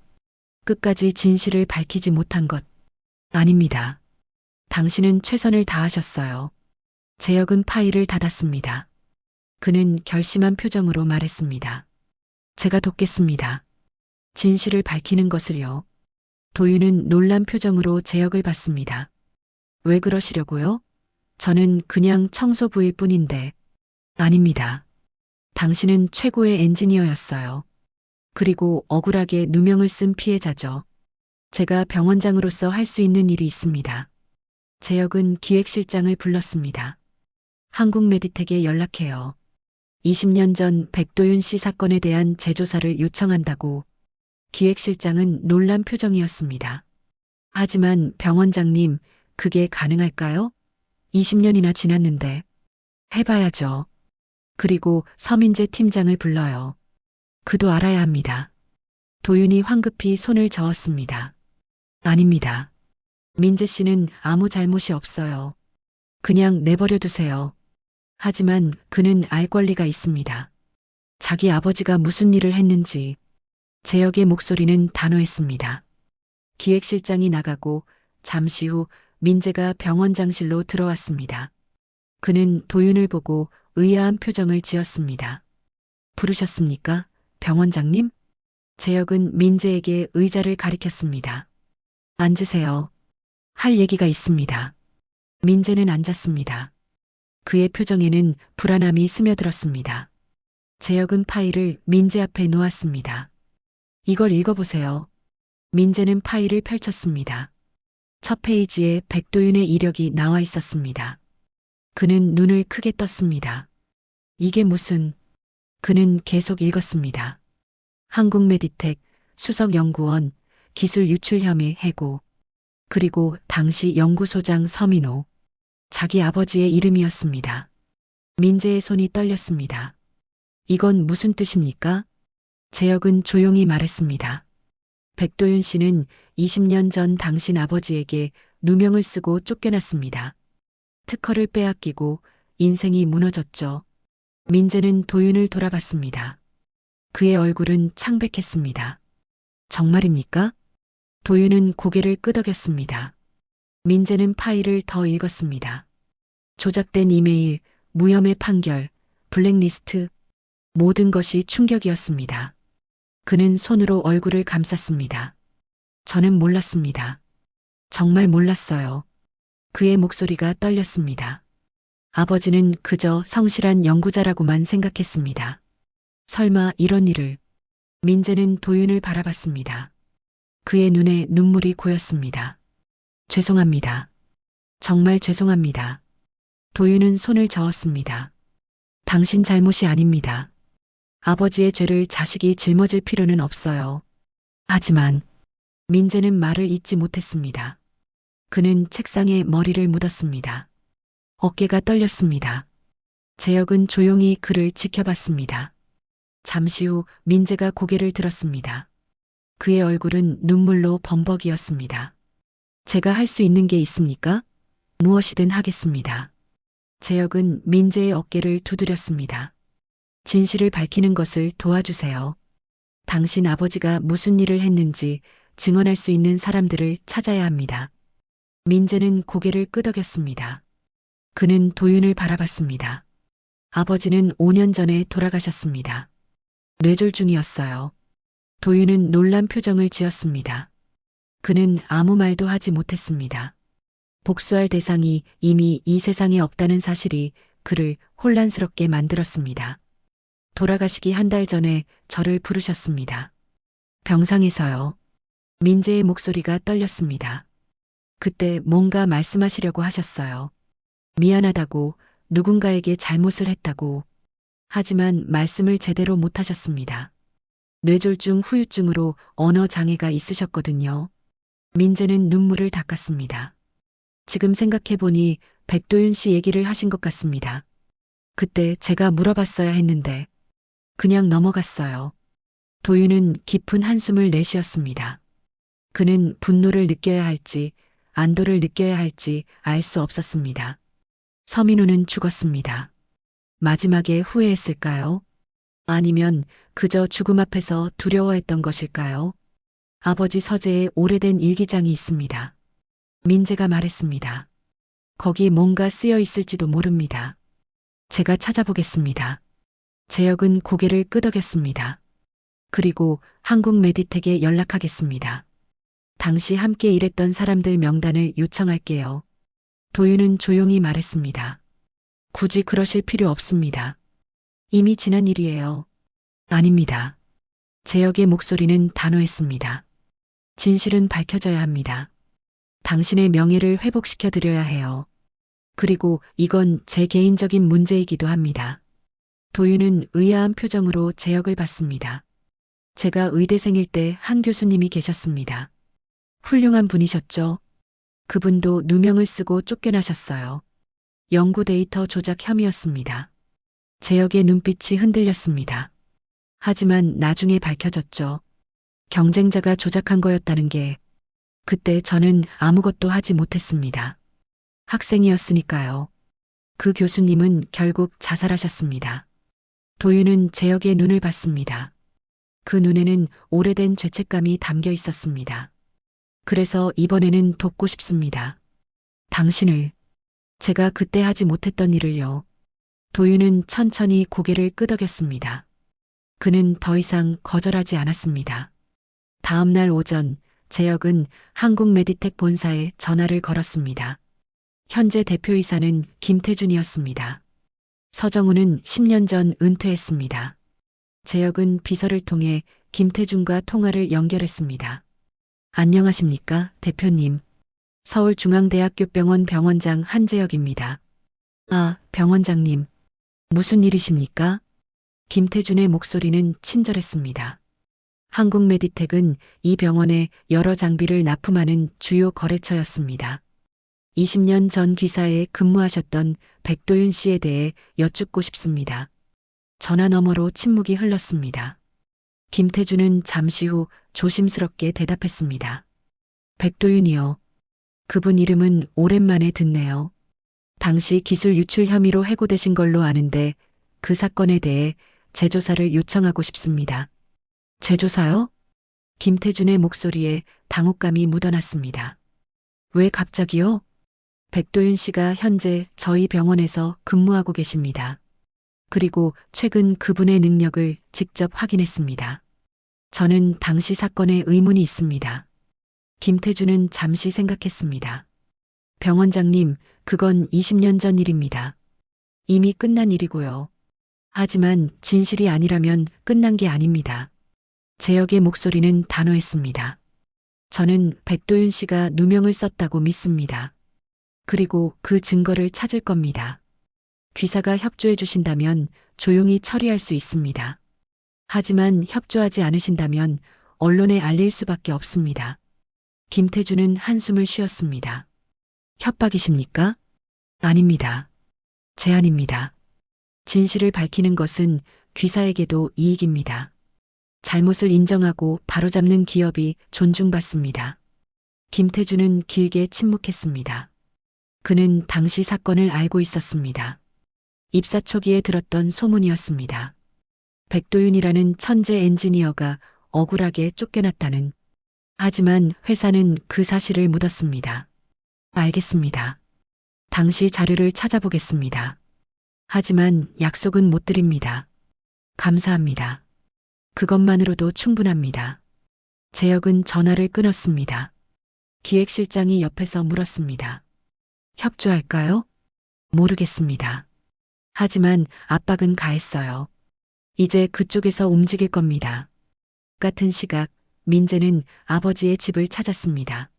끝까지 진실을 밝히지 못한 것, 아닙니다. 당신은 최선을 다하셨어요. 재혁은 파일을 닫았습니다. 그는 결심한 표정으로 말했습니다. 제가 돕겠습니다. 진실을 밝히는 것을요. 도윤은 놀란 표정으로 재혁을 봤습니다. 왜 그러시려고요? 저는 그냥 청소부일 뿐인데. 아닙니다. 당신은 최고의 엔지니어였어요. 그리고 억울하게 누명을 쓴 피해자죠. 제가 병원장으로서 할 수 있는 일이 있습니다. 재혁은 기획실장을 불렀습니다. 한국메디텍에 연락해요. 20년 전 백도윤 씨 사건에 대한 재조사를 요청한다고. 기획실장은 놀란 표정이었습니다. 하지만 병원장님, 그게 가능할까요? 20년이나 지났는데. 해봐야죠. 그리고 서민재 팀장을 불러요. 그도 알아야 합니다. 도윤이 황급히 손을 저었습니다. 아닙니다. 민재 씨는 아무 잘못이 없어요. 그냥 내버려 두세요. 하지만 그는 알 권리가 있습니다. 자기 아버지가 무슨 일을 했는지. 재혁의 목소리는 단호했습니다. 기획실장이 나가고 잠시 후 민재가 병원장실로 들어왔습니다. 그는 도윤을 보고 의아한 표정을 지었습니다. 부르셨습니까, 병원장님? 재혁은 민재에게 의자를 가리켰습니다. 앉으세요. 할 얘기가 있습니다. 민재는 앉았습니다. 그의 표정에는 불안함이 스며들었습니다. 재혁은 파일을 민재 앞에 놓았습니다. 이걸 읽어보세요. 민재는 파일을 펼쳤습니다. 첫 페이지에 백도윤의 이력이 나와 있었습니다. 그는 눈을 크게 떴습니다. 이게 무슨... 그는 계속 읽었습니다. 한국메디텍, 수석연구원, 기술 유출 혐의 해고, 그리고 당시 연구소장 서민호, 자기 아버지의 이름이었습니다. 민재의 손이 떨렸습니다. 이건 무슨 뜻입니까? 재혁은 조용히 말했습니다. 백도윤 씨는 20년 전 당신 아버지에게 누명을 쓰고 쫓겨났습니다. 특허를 빼앗기고 인생이 무너졌죠. 민재는 도윤을 돌아봤습니다. 그의 얼굴은 창백했습니다. 정말입니까? 도윤은 고개를 끄덕였습니다. 민재는 파일을 더 읽었습니다. 조작된 이메일, 무혐의 판결, 블랙리스트, 모든 것이 충격이었습니다. 그는 손으로 얼굴을 감쌌습니다. 저는 몰랐습니다. 정말 몰랐어요. 그의 목소리가 떨렸습니다. 아버지는 그저 성실한 연구자라고만 생각했습니다. 설마 이런 일을. 민재는 도윤을 바라봤습니다. 그의 눈에 눈물이 고였습니다. 죄송합니다. 정말 죄송합니다. 도윤은 손을 저었습니다. 당신 잘못이 아닙니다. 아버지의 죄를 자식이 짊어질 필요는 없어요. 하지만 민재는 말을 잇지 못했습니다. 그는 책상에 머리를 묻었습니다. 어깨가 떨렸습니다. 재혁은 조용히 그를 지켜봤습니다. 잠시 후 민재가 고개를 들었습니다. 그의 얼굴은 눈물로 범벅이었습니다. 제가 할 수 있는 게 있습니까? 무엇이든 하겠습니다. 재혁은 민재의 어깨를 두드렸습니다. 진실을 밝히는 것을 도와주세요. 당신 아버지가 무슨 일을 했는지 증언할 수 있는 사람들을 찾아야 합니다. 민재는 고개를 끄덕였습니다. 그는 도윤을 바라봤습니다. 아버지는 5년 전에 돌아가셨습니다. 뇌졸중이었어요. 도윤은 놀란 표정을 지었습니다. 그는 아무 말도 하지 못했습니다. 복수할 대상이 이미 이 세상에 없다는 사실이 그를 혼란스럽게 만들었습니다. 돌아가시기 한 달 전에 저를 부르셨습니다. 병상에서요. 민재의 목소리가 떨렸습니다. 그때 뭔가 말씀하시려고 하셨어요. 미안하다고, 누군가에게 잘못을 했다고. 하지만 말씀을 제대로 못하셨습니다. 뇌졸중 후유증으로 언어 장애가 있으셨거든요. 민재는 눈물을 닦았습니다. 지금 생각해보니 백도윤 씨 얘기를 하신 것 같습니다. 그때 제가 물어봤어야 했는데 그냥 넘어갔어요. 도윤은 깊은 한숨을 내쉬었습니다. 그는 분노를 느껴야 할지 안도를 느껴야 할지 알 수 없었습니다. 서민우는 죽었습니다. 마지막에 후회했을까요? 아니면 그저 죽음 앞에서 두려워했던 것일까요? 아버지 서재에 오래된 일기장이 있습니다. 민재가 말했습니다. 거기 뭔가 쓰여 있을지도 모릅니다. 제가 찾아보겠습니다. 재혁은 고개를 끄덕였습니다. 그리고 한국 메디텍에 연락하겠습니다. 당시 함께 일했던 사람들 명단을 요청할게요. 도윤은 조용히 말했습니다. 굳이 그러실 필요 없습니다. 이미 지난 일이에요. 아닙니다. 재혁의 목소리는 단호했습니다. 진실은 밝혀져야 합니다. 당신의 명예를 회복시켜 드려야 해요. 그리고 이건 제 개인적인 문제이기도 합니다. 도윤은 의아한 표정으로 재혁을 봤습니다. 제가 의대생일 때 한 교수님이 계셨습니다. 훌륭한 분이셨죠? 그분도 누명을 쓰고 쫓겨나셨어요. 연구 데이터 조작 혐의였습니다. 재혁의 눈빛이 흔들렸습니다. 하지만 나중에 밝혀졌죠. 경쟁자가 조작한 거였다는 게 그때 저는 아무것도 하지 못했습니다. 학생이었으니까요. 그 교수님은 결국 자살하셨습니다. 도윤은 재혁의 눈을 봤습니다. 그 눈에는 오래된 죄책감이 담겨 있었습니다. 그래서 이번에는 돕고 싶습니다. 당신을, 제가 그때 하지 못했던 일을요. 도윤은 천천히 고개를 끄덕였습니다. 그는 더 이상 거절하지 않았습니다. 다음 날 오전, 재혁은 한국 메디텍 본사에 전화를 걸었습니다. 현재 대표이사는 김태준이었습니다. 서정우는 10년 전 은퇴했습니다. 재혁은 비서를 통해 김태준과 통화를 연결했습니다. 안녕하십니까, 대표님. 서울중앙대학교 병원 병원장 한재혁입니다. 아, 병원장님. 무슨 일이십니까? 김태준의 목소리는 친절했습니다. 한국 메디텍은 이 병원에 여러 장비를 납품하는 주요 거래처였습니다. 20년 전 기사에 근무하셨던 백도윤 씨에 대해 여쭙고 싶습니다. 전화 너머로 침묵이 흘렀습니다. 김태준은 잠시 후 조심스럽게 대답했습니다. 백도윤이요. 그분 이름은 오랜만에 듣네요. 당시 기술 유출 혐의로 해고되신 걸로 아는데 그 사건에 대해 재조사를 요청하고 싶습니다. 재조사요? 김태준의 목소리에 당혹감이 묻어났습니다. 왜 갑자기요? 백도윤 씨가 현재 저희 병원에서 근무하고 계십니다. 그리고 최근 그분의 능력을 직접 확인했습니다. 저는 당시 사건에 의문이 있습니다. 김태준은 잠시 생각했습니다. 병원장님, 그건 20년 전 일입니다. 이미 끝난 일이고요. 하지만 진실이 아니라면 끝난 게 아닙니다. 재혁의 목소리는 단호했습니다. 저는 백도윤 씨가 누명을 썼다고 믿습니다. 그리고 그 증거를 찾을 겁니다. 귀사가 협조해 주신다면 조용히 처리할 수 있습니다. 하지만 협조하지 않으신다면 언론에 알릴 수밖에 없습니다. 김태준은 한숨을 쉬었습니다. 협박이십니까? 아닙니다. 제안입니다. 진실을 밝히는 것은 귀사에게도 이익입니다. 잘못을 인정하고 바로잡는 기업이 존중받습니다. 김태준은 길게 침묵했습니다. 그는 당시 사건을 알고 있었습니다. 입사 초기에 들었던 소문이었습니다. 백도윤이라는 천재 엔지니어가 억울하게 쫓겨났다는. 하지만 회사는 그 사실을 묻었습니다. 알겠습니다. 당시 자료를 찾아보겠습니다. 하지만 약속은 못 드립니다. 감사합니다. 그것만으로도 충분합니다. 재혁은 전화를 끊었습니다. 기획실장이 옆에서 물었습니다. 협조할까요? 모르겠습니다. 하지만 압박은 가했어요. 이제 그쪽에서 움직일 겁니다. 같은 시각, 민재는 아버지의 집을 찾았습니다.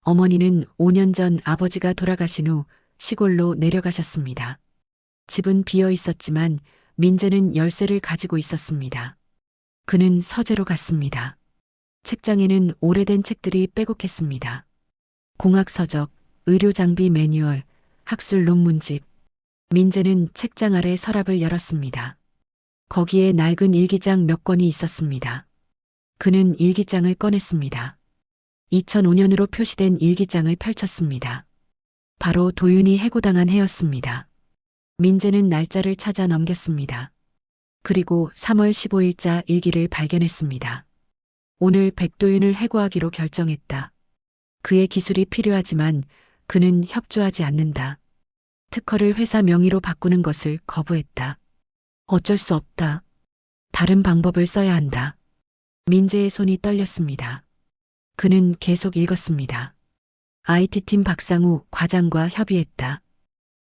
어머니는 5년 전 아버지가 돌아가신 후 시골로 내려가셨습니다. 집은 비어 있었지만 민재는 열쇠를 가지고 있었습니다. 그는 서재로 갔습니다. 책장에는 오래된 책들이 빼곡했습니다. 공학 서적, 의료 장비 매뉴얼, 학술 논문집. 민재는 책장 아래 서랍을 열었습니다. 거기에 낡은 일기장 몇 권이 있었습니다. 그는 일기장을 꺼냈습니다. 2005년으로 표시된 일기장을 펼쳤습니다. 바로 도윤이 해고당한 해였습니다. 민재는 날짜를 찾아 넘겼습니다. 그리고 3월 15일자 일기를 발견했습니다. 오늘 백도윤을 해고하기로 결정했다. 그의 기술이 필요하지만 그는 협조하지 않는다. 특허를 회사 명의로 바꾸는 것을 거부했다. 어쩔 수 없다. 다른 방법을 써야 한다. 민재의 손이 떨렸습니다. 그는 계속 읽었습니다. IT팀 박상우 과장과 협의했다.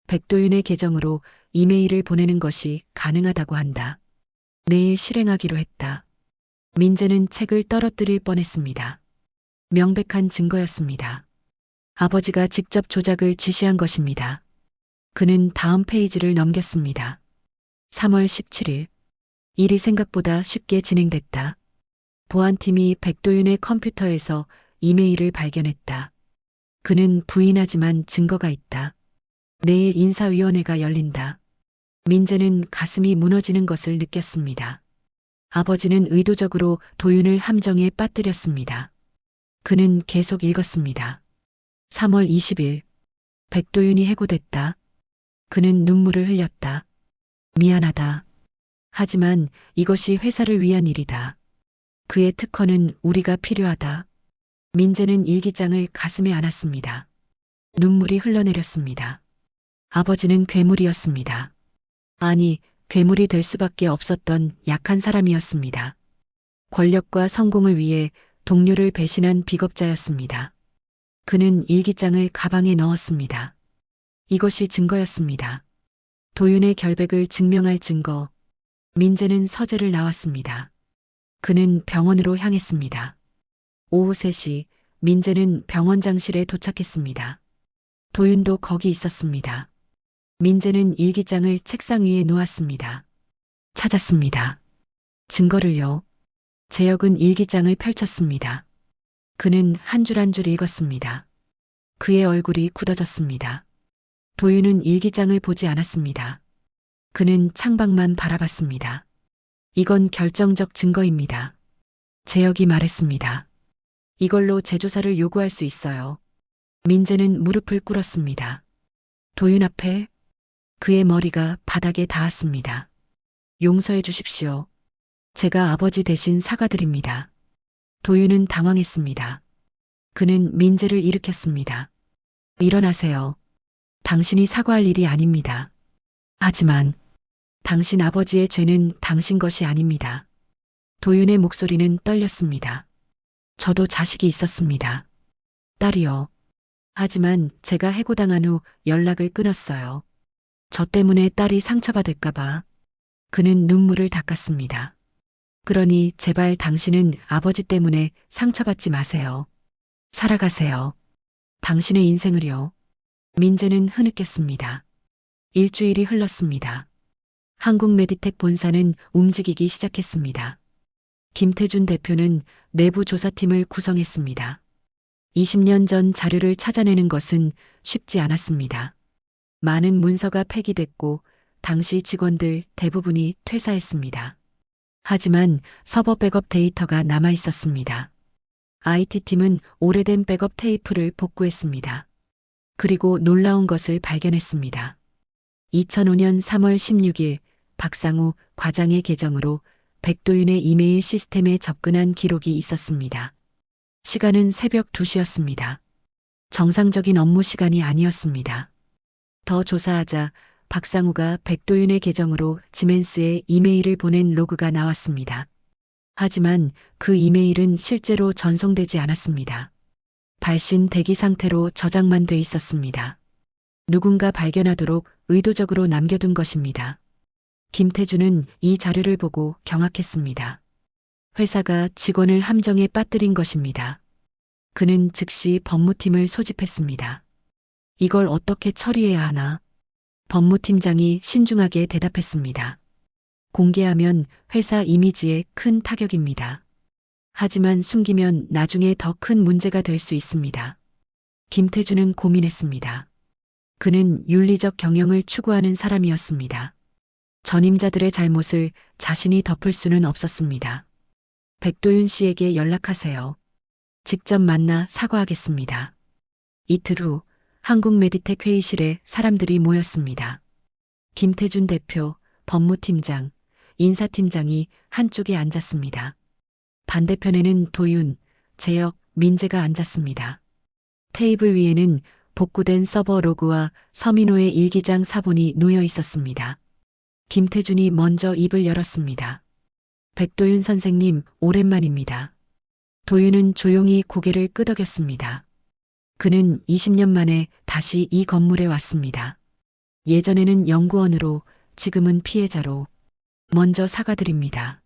백도윤의 계정으로 이메일을 보내는 것이 가능하다고 한다. 내일 실행하기로 했다. 민재는 책을 떨어뜨릴 뻔했습니다. 명백한 증거였습니다. 아버지가 직접 조작을 지시한 것입니다. 그는 다음 페이지를 넘겼습니다. 3월 17일. 일이 생각보다 쉽게 진행됐다. 보안팀이 백도윤의 컴퓨터에서 이메일을 발견했다. 그는 부인하지만 증거가 있다. 내일 인사위원회가 열린다. 민재는 가슴이 무너지는 것을 느꼈습니다. 아버지는 의도적으로 도윤을 함정에 빠뜨렸습니다. 그는 계속 읽었습니다. 3월 20일. 백도윤이 해고됐다. 그는 눈물을 흘렸다. 미안하다. 하지만 이것이 회사를 위한 일이다. 그의 특허는 우리가 필요하다. 민재는 일기장을 가슴에 안았습니다. 눈물이 흘러내렸습니다. 아버지는 괴물이었습니다. 아니, 괴물이 될 수밖에 없었던 약한 사람이었습니다. 권력과 성공을 위해 동료를 배신한 비겁자였습니다. 그는 일기장을 가방에 넣었습니다. 이것이 증거였습니다. 도윤의 결백을 증명할 증거. 민재는 서재를 나왔습니다. 그는 병원으로 향했습니다. 오후 3시 민재는 병원장실에 도착했습니다. 도윤도 거기 있었습니다. 민재는 일기장을 책상 위에 놓았습니다. 찾았습니다. 증거를요. 재혁은 일기장을 펼쳤습니다. 그는 한 줄 한 줄 읽었습니다. 그의 얼굴이 굳어졌습니다. 도윤은 일기장을 보지 않았습니다. 그는 창밖만 바라봤습니다. 이건 결정적 증거입니다. 재혁이 말했습니다. 이걸로 재조사를 요구할 수 있어요. 민재는 무릎을 꿇었습니다. 도윤 앞에 그의 머리가 바닥에 닿았습니다. 용서해 주십시오. 제가 아버지 대신 사과드립니다. 도윤은 당황했습니다. 그는 민재를 일으켰습니다. 일어나세요. 당신이 사과할 일이 아닙니다. 하지만 당신 아버지의 죄는 당신 것이 아닙니다. 도윤의 목소리는 떨렸습니다. 저도 자식이 있었습니다. 딸이요. 하지만 제가 해고당한 후 연락을 끊었어요. 저 때문에 딸이 상처받을까봐. 그는 눈물을 닦았습니다. 그러니 제발 당신은 아버지 때문에 상처받지 마세요. 살아가세요. 당신의 인생을요. 민재는 흐느꼈습니다. 일주일이 흘렀습니다. 한국 메디텍 본사는 움직이기 시작했습니다. 김태준 대표는 내부 조사팀을 구성했습니다. 20년 전 자료를 찾아내는 것은 쉽지 않았습니다. 많은 문서가 폐기됐고 당시 직원들 대부분이 퇴사했습니다. 하지만 서버 백업 데이터가 남아 있었습니다. IT팀은 오래된 백업 테이프를 복구했습니다. 그리고 놀라운 것을 발견했습니다. 2005년 3월 16일 박상우 과장의 계정으로 백도윤의 이메일 시스템에 접근한 기록이 있었습니다. 시간은 새벽 2시였습니다. 정상적인 업무 시간이 아니었습니다. 더 조사하자 박상우가 백도윤의 계정으로 지멘스에 이메일을 보낸 로그가 나왔습니다. 하지만 그 이메일은 실제로 전송되지 않았습니다. 발신 대기 상태로 저장만 돼 있었습니다. 누군가 발견하도록 의도적으로 남겨둔 것입니다. 김태준은 이 자료를 보고 경악했습니다. 회사가 직원을 함정에 빠뜨린 것입니다. 그는 즉시 법무팀을 소집했습니다. 이걸 어떻게 처리해야 하나? 법무팀장이 신중하게 대답했습니다. 공개하면 회사 이미지에 큰 타격입니다. 하지만 숨기면 나중에 더 큰 문제가 될 수 있습니다. 김태준은 고민했습니다. 그는 윤리적 경영을 추구하는 사람이었습니다. 전임자들의 잘못을 자신이 덮을 수는 없었습니다. 백도윤 씨에게 연락하세요. 직접 만나 사과하겠습니다. 이틀 후 한국 메디텍 회의실에 사람들이 모였습니다. 김태준 대표, 법무팀장, 인사팀장이 한쪽에 앉았습니다. 반대편에는 도윤, 재혁, 민재가 앉았습니다. 테이블 위에는 복구된 서버 로그와 서민호의 일기장 사본이 놓여 있었습니다. 김태준이 먼저 입을 열었습니다. 백도윤 선생님, 오랜만입니다. 도윤은 조용히 고개를 끄덕였습니다. 그는 20년 만에 다시 이 건물에 왔습니다. 예전에는 연구원으로, 지금은 피해자로. 먼저 사과드립니다.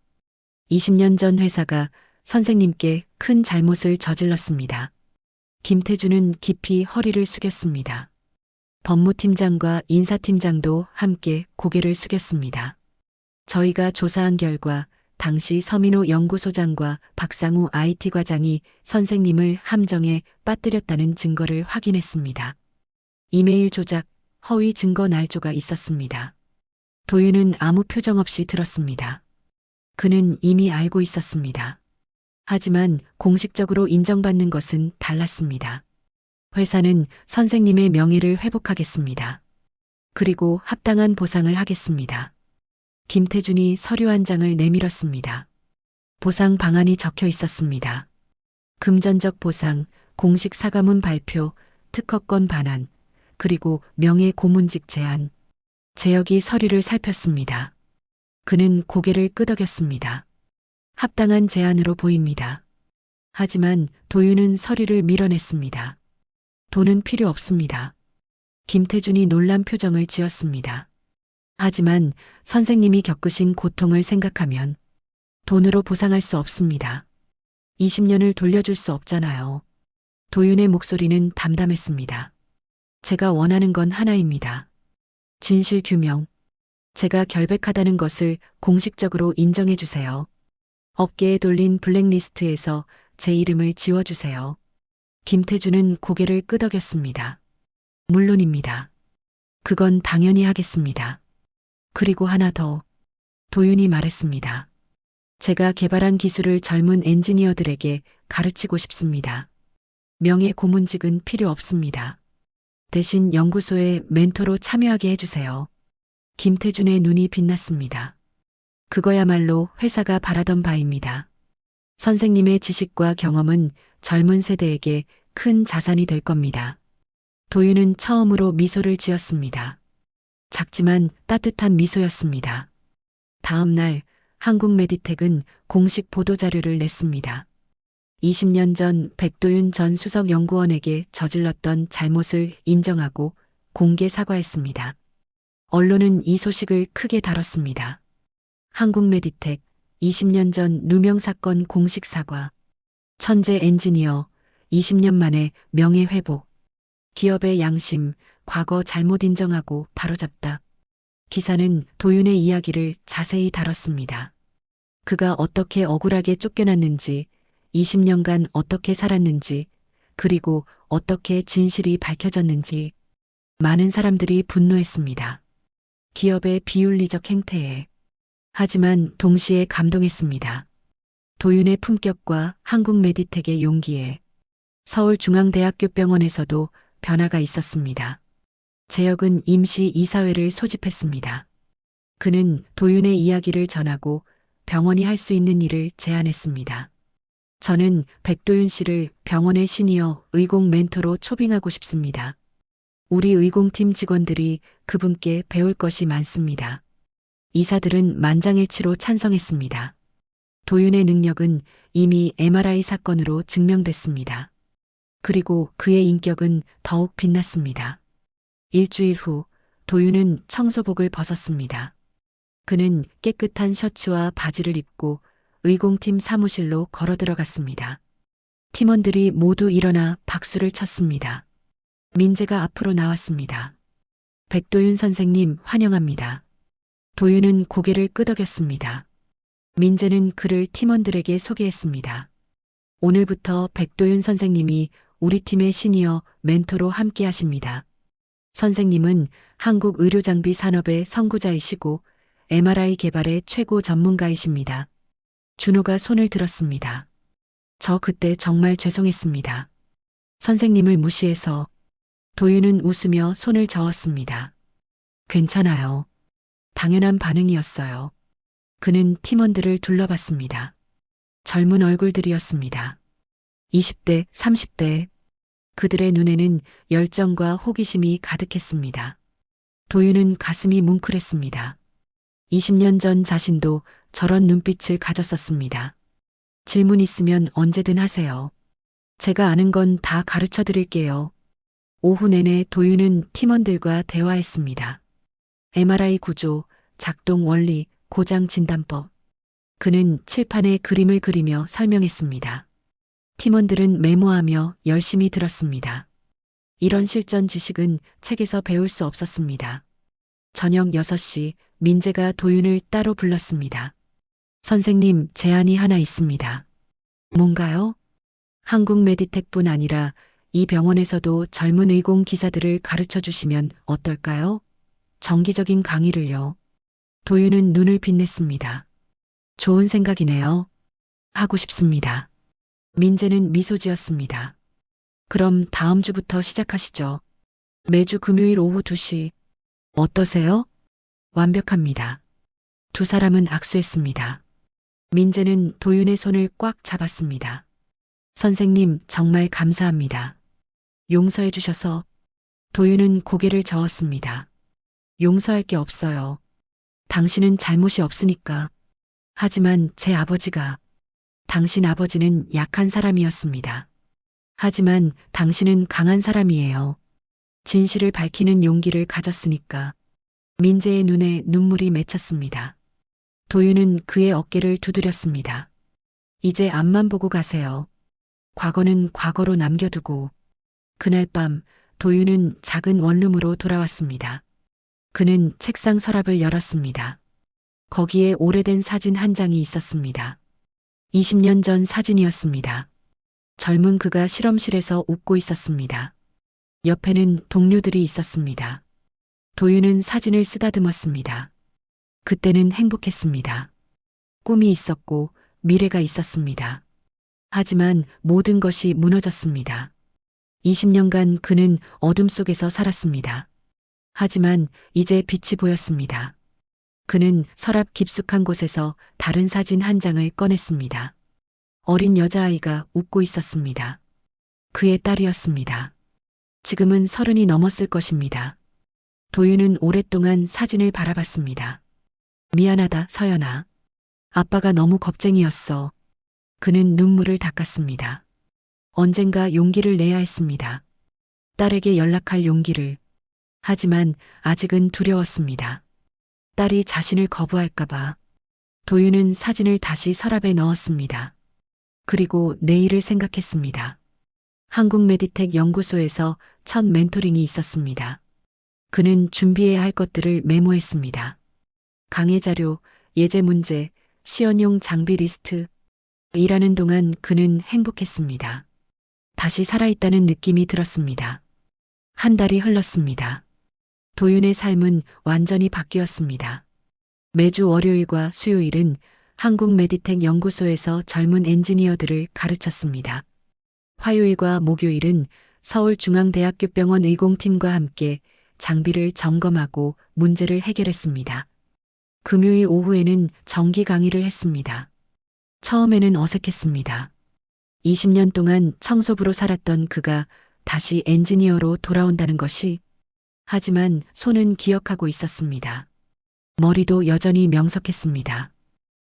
20년 전 회사가 선생님께 큰 잘못을 저질렀습니다. 김태준은 깊이 허리를 숙였습니다. 법무팀장과 인사팀장도 함께 고개를 숙였습니다. 저희가 조사한 결과 당시 서민호 연구소장과 박상우 IT 과장이 선생님을 함정에 빠뜨렸다는 증거를 확인했습니다. 이메일 조작, 허위 증거 날조가 있었습니다. 도윤은 아무 표정 없이 들었습니다. 그는 이미 알고 있었습니다. 하지만 공식적으로 인정받는 것은 달랐습니다. 회사는 선생님의 명예를 회복하겠습니다. 그리고 합당한 보상을 하겠습니다. 김태준이 서류 한 장을 내밀었습니다. 보상 방안이 적혀 있었습니다. 금전적 보상, 공식 사과문 발표, 특허권 반환, 그리고 명예 고문직 제한. 재혁이 서류를 살폈습니다. 그는 고개를 끄덕였습니다. 합당한 제안으로 보입니다. 하지만 도윤은 서류를 밀어냈습니다. 돈은 필요 없습니다. 김태준이 놀란 표정을 지었습니다. 하지만 선생님이 겪으신 고통을 생각하면 돈으로 보상할 수 없습니다. 20년을 돌려줄 수 없잖아요. 도윤의 목소리는 담담했습니다. 제가 원하는 건 하나입니다. 진실 규명. 제가 결백하다는 것을 공식적으로 인정해 주세요. 업계에 돌린 블랙리스트에서 제 이름을 지워주세요. 김태준은 고개를 끄덕였습니다. 물론입니다. 그건 당연히 하겠습니다. 그리고 하나 더. 도윤이 말했습니다. 제가 개발한 기술을 젊은 엔지니어들에게 가르치고 싶습니다. 명예 고문직은 필요 없습니다. 대신 연구소에 멘토로 참여하게 해주세요. 김태준의 눈이 빛났습니다. 그거야말로 회사가 바라던 바입니다. 선생님의 지식과 경험은 젊은 세대에게 큰 자산이 될 겁니다. 도윤은 처음으로 미소를 지었습니다. 작지만 따뜻한 미소였습니다. 다음 날 한국 메디텍은 공식 보도자료를 냈습니다. 20년 전 백도윤 전 수석연구원에게 저질렀던 잘못을 인정하고 공개 사과했습니다. 언론은 이 소식을 크게 다뤘습니다. 한국 메디텍 20년 전 누명 사건 공식 사과. 천재 엔지니어 20년 만에 명예 회복. 기업의 양심, 과거 잘못 인정하고 바로잡다. 기사는 도윤의 이야기를 자세히 다뤘습니다. 그가 어떻게 억울하게 쫓겨났는지, 20년간 어떻게 살았는지, 그리고 어떻게 진실이 밝혀졌는지. 많은 사람들이 분노했습니다. 기업의 비윤리적 행태에. 하지만 동시에 감동했습니다. 도윤의 품격과 한국 메디텍의 용기에. 서울중앙대학교 병원에서도 변화가 있었습니다. 재혁은 임시 이사회를 소집했습니다. 그는 도윤의 이야기를 전하고 병원이 할 수 있는 일을 제안했습니다. 저는 백도윤 씨를 병원의 시니어 의공 멘토로 초빙하고 싶습니다. 우리 의공팀 직원들이 그분께 배울 것이 많습니다. 이사들은 만장일치로 찬성했습니다. 도윤의 능력은 이미 MRI 사건으로 증명됐습니다. 그리고 그의 인격은 더욱 빛났습니다. 일주일 후 도윤은 청소복을 벗었습니다. 그는 깨끗한 셔츠와 바지를 입고 의공팀 사무실로 걸어 들어갔습니다. 팀원들이 모두 일어나 박수를 쳤습니다. 민재가 앞으로 나왔습니다. 백도윤 선생님 환영합니다. 도윤은 고개를 끄덕였습니다. 민재는 그를 팀원들에게 소개했습니다. 오늘부터 백도윤 선생님이 우리 팀의 시니어 멘토로 함께 하십니다. 선생님은 한국 의료장비 산업의 선구자이시고 MRI 개발의 최고 전문가이십니다. 준호가 손을 들었습니다. 저 그때 정말 죄송했습니다. 선생님을 무시해서. 도윤은 웃으며 손을 저었습니다. 괜찮아요. 당연한 반응이었어요. 그는 팀원들을 둘러봤습니다. 젊은 얼굴들이었습니다. 20대, 30대. 그들의 눈에는 열정과 호기심이 가득했습니다. 도윤은 가슴이 뭉클했습니다. 20년 전 자신도 저런 눈빛을 가졌었습니다. 질문 있으면 언제든 하세요. 제가 아는 건 다 가르쳐 드릴게요. 오후 내내 도윤은 팀원들과 대화했습니다. MRI 구조, 작동 원리, 고장 진단법. 그는 칠판에 그림을 그리며 설명했습니다. 팀원들은 메모하며 열심히 들었습니다. 이런 실전 지식은 책에서 배울 수 없었습니다. 저녁 6시 민재가 도윤을 따로 불렀습니다. 선생님, 제안이 하나 있습니다. 뭔가요? 한국 메디텍뿐 아니라 이 병원에서도 젊은 의공 기사들을 가르쳐 주시면 어떨까요? 정기적인 강의를요. 도윤은 눈을 빛냈습니다. 좋은 생각이네요. 하고 싶습니다. 민재는 미소 지었습니다. 그럼 다음 주부터 시작하시죠. 매주 금요일 오후 2시. 어떠세요? 완벽합니다. 두 사람은 악수했습니다. 민재는 도윤의 손을 꽉 잡았습니다. 선생님, 정말 감사합니다. 용서해 주셔서. 도윤은 고개를 저었습니다. 용서할 게 없어요. 당신은 잘못이 없으니까. 하지만 제 아버지가. 당신 아버지는 약한 사람이었습니다. 하지만 당신은 강한 사람이에요. 진실을 밝히는 용기를 가졌으니까. 민재의 눈에 눈물이 맺혔습니다. 도윤은 그의 어깨를 두드렸습니다. 이제 앞만 보고 가세요. 과거는 과거로 남겨두고. 그날 밤 도윤은 작은 원룸으로 돌아왔습니다. 그는 책상 서랍을 열었습니다. 거기에 오래된 사진 한 장이 있었습니다. 20년 전 사진이었습니다. 젊은 그가 실험실에서 웃고 있었습니다. 옆에는 동료들이 있었습니다. 도윤은 사진을 쓰다듬었습니다. 그때는 행복했습니다. 꿈이 있었고 미래가 있었습니다. 하지만 모든 것이 무너졌습니다. 20년간 그는 어둠 속에서 살았습니다. 하지만 이제 빛이 보였습니다. 그는 서랍 깊숙한 곳에서 다른 사진 한 장을 꺼냈습니다. 어린 여자아이가 웃고 있었습니다. 그의 딸이었습니다. 지금은 30이 넘었을 것입니다. 도윤은 오랫동안 사진을 바라봤습니다. 미안하다, 서연아. 아빠가 너무 겁쟁이였어. 그는 눈물을 닦았습니다. 언젠가 용기를 내야 했습니다. 딸에게 연락할 용기를. 하지만 아직은 두려웠습니다. 딸이 자신을 거부할까봐. 도윤은 사진을 다시 서랍에 넣었습니다. 그리고 내일을 생각했습니다. 한국 메디텍 연구소에서 첫 멘토링이 있었습니다. 그는 준비해야 할 것들을 메모했습니다. 강의 자료, 예제 문제, 시연용 장비 리스트. 일하는 동안 그는 행복했습니다. 다시 살아있다는 느낌이 들었습니다. 한 달이 흘렀습니다. 도윤의 삶은 완전히 바뀌었습니다. 매주 월요일과 수요일은 한국 메디텍 연구소에서 젊은 엔지니어들을 가르쳤습니다. 화요일과 목요일은 서울중앙대학교병원 의공팀과 함께 장비를 점검하고 문제를 해결했습니다. 금요일 오후에는 정기 강의를 했습니다. 처음에는 어색했습니다. 20년 동안 청소부로 살았던 그가 다시 엔지니어로 돌아온다는 것이. 하지만 손은 기억하고 있었습니다. 머리도 여전히 명석했습니다.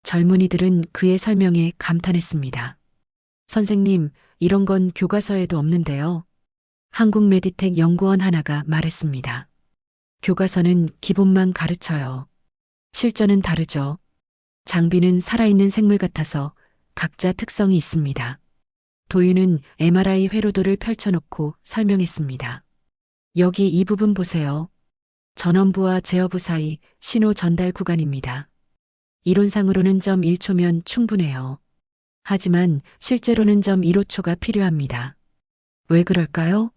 젊은이들은 그의 설명에 감탄했습니다. 선생님, 이런 건 교과서에도 없는데요. 한국 메디텍 연구원 하나가 말했습니다. 교과서는 기본만 가르쳐요. 실전은 다르죠. 장비는 살아있는 생물 같아서 각자 특성이 있습니다. 도윤은 MRI 회로도를 펼쳐놓고 설명했습니다. 여기 이 부분 보세요. 전원부와 제어부 사이 신호 전달 구간입니다. 이론상으로는 0.1초면 충분해요. 하지만 실제로는 0.15초가 필요합니다. 왜 그럴까요?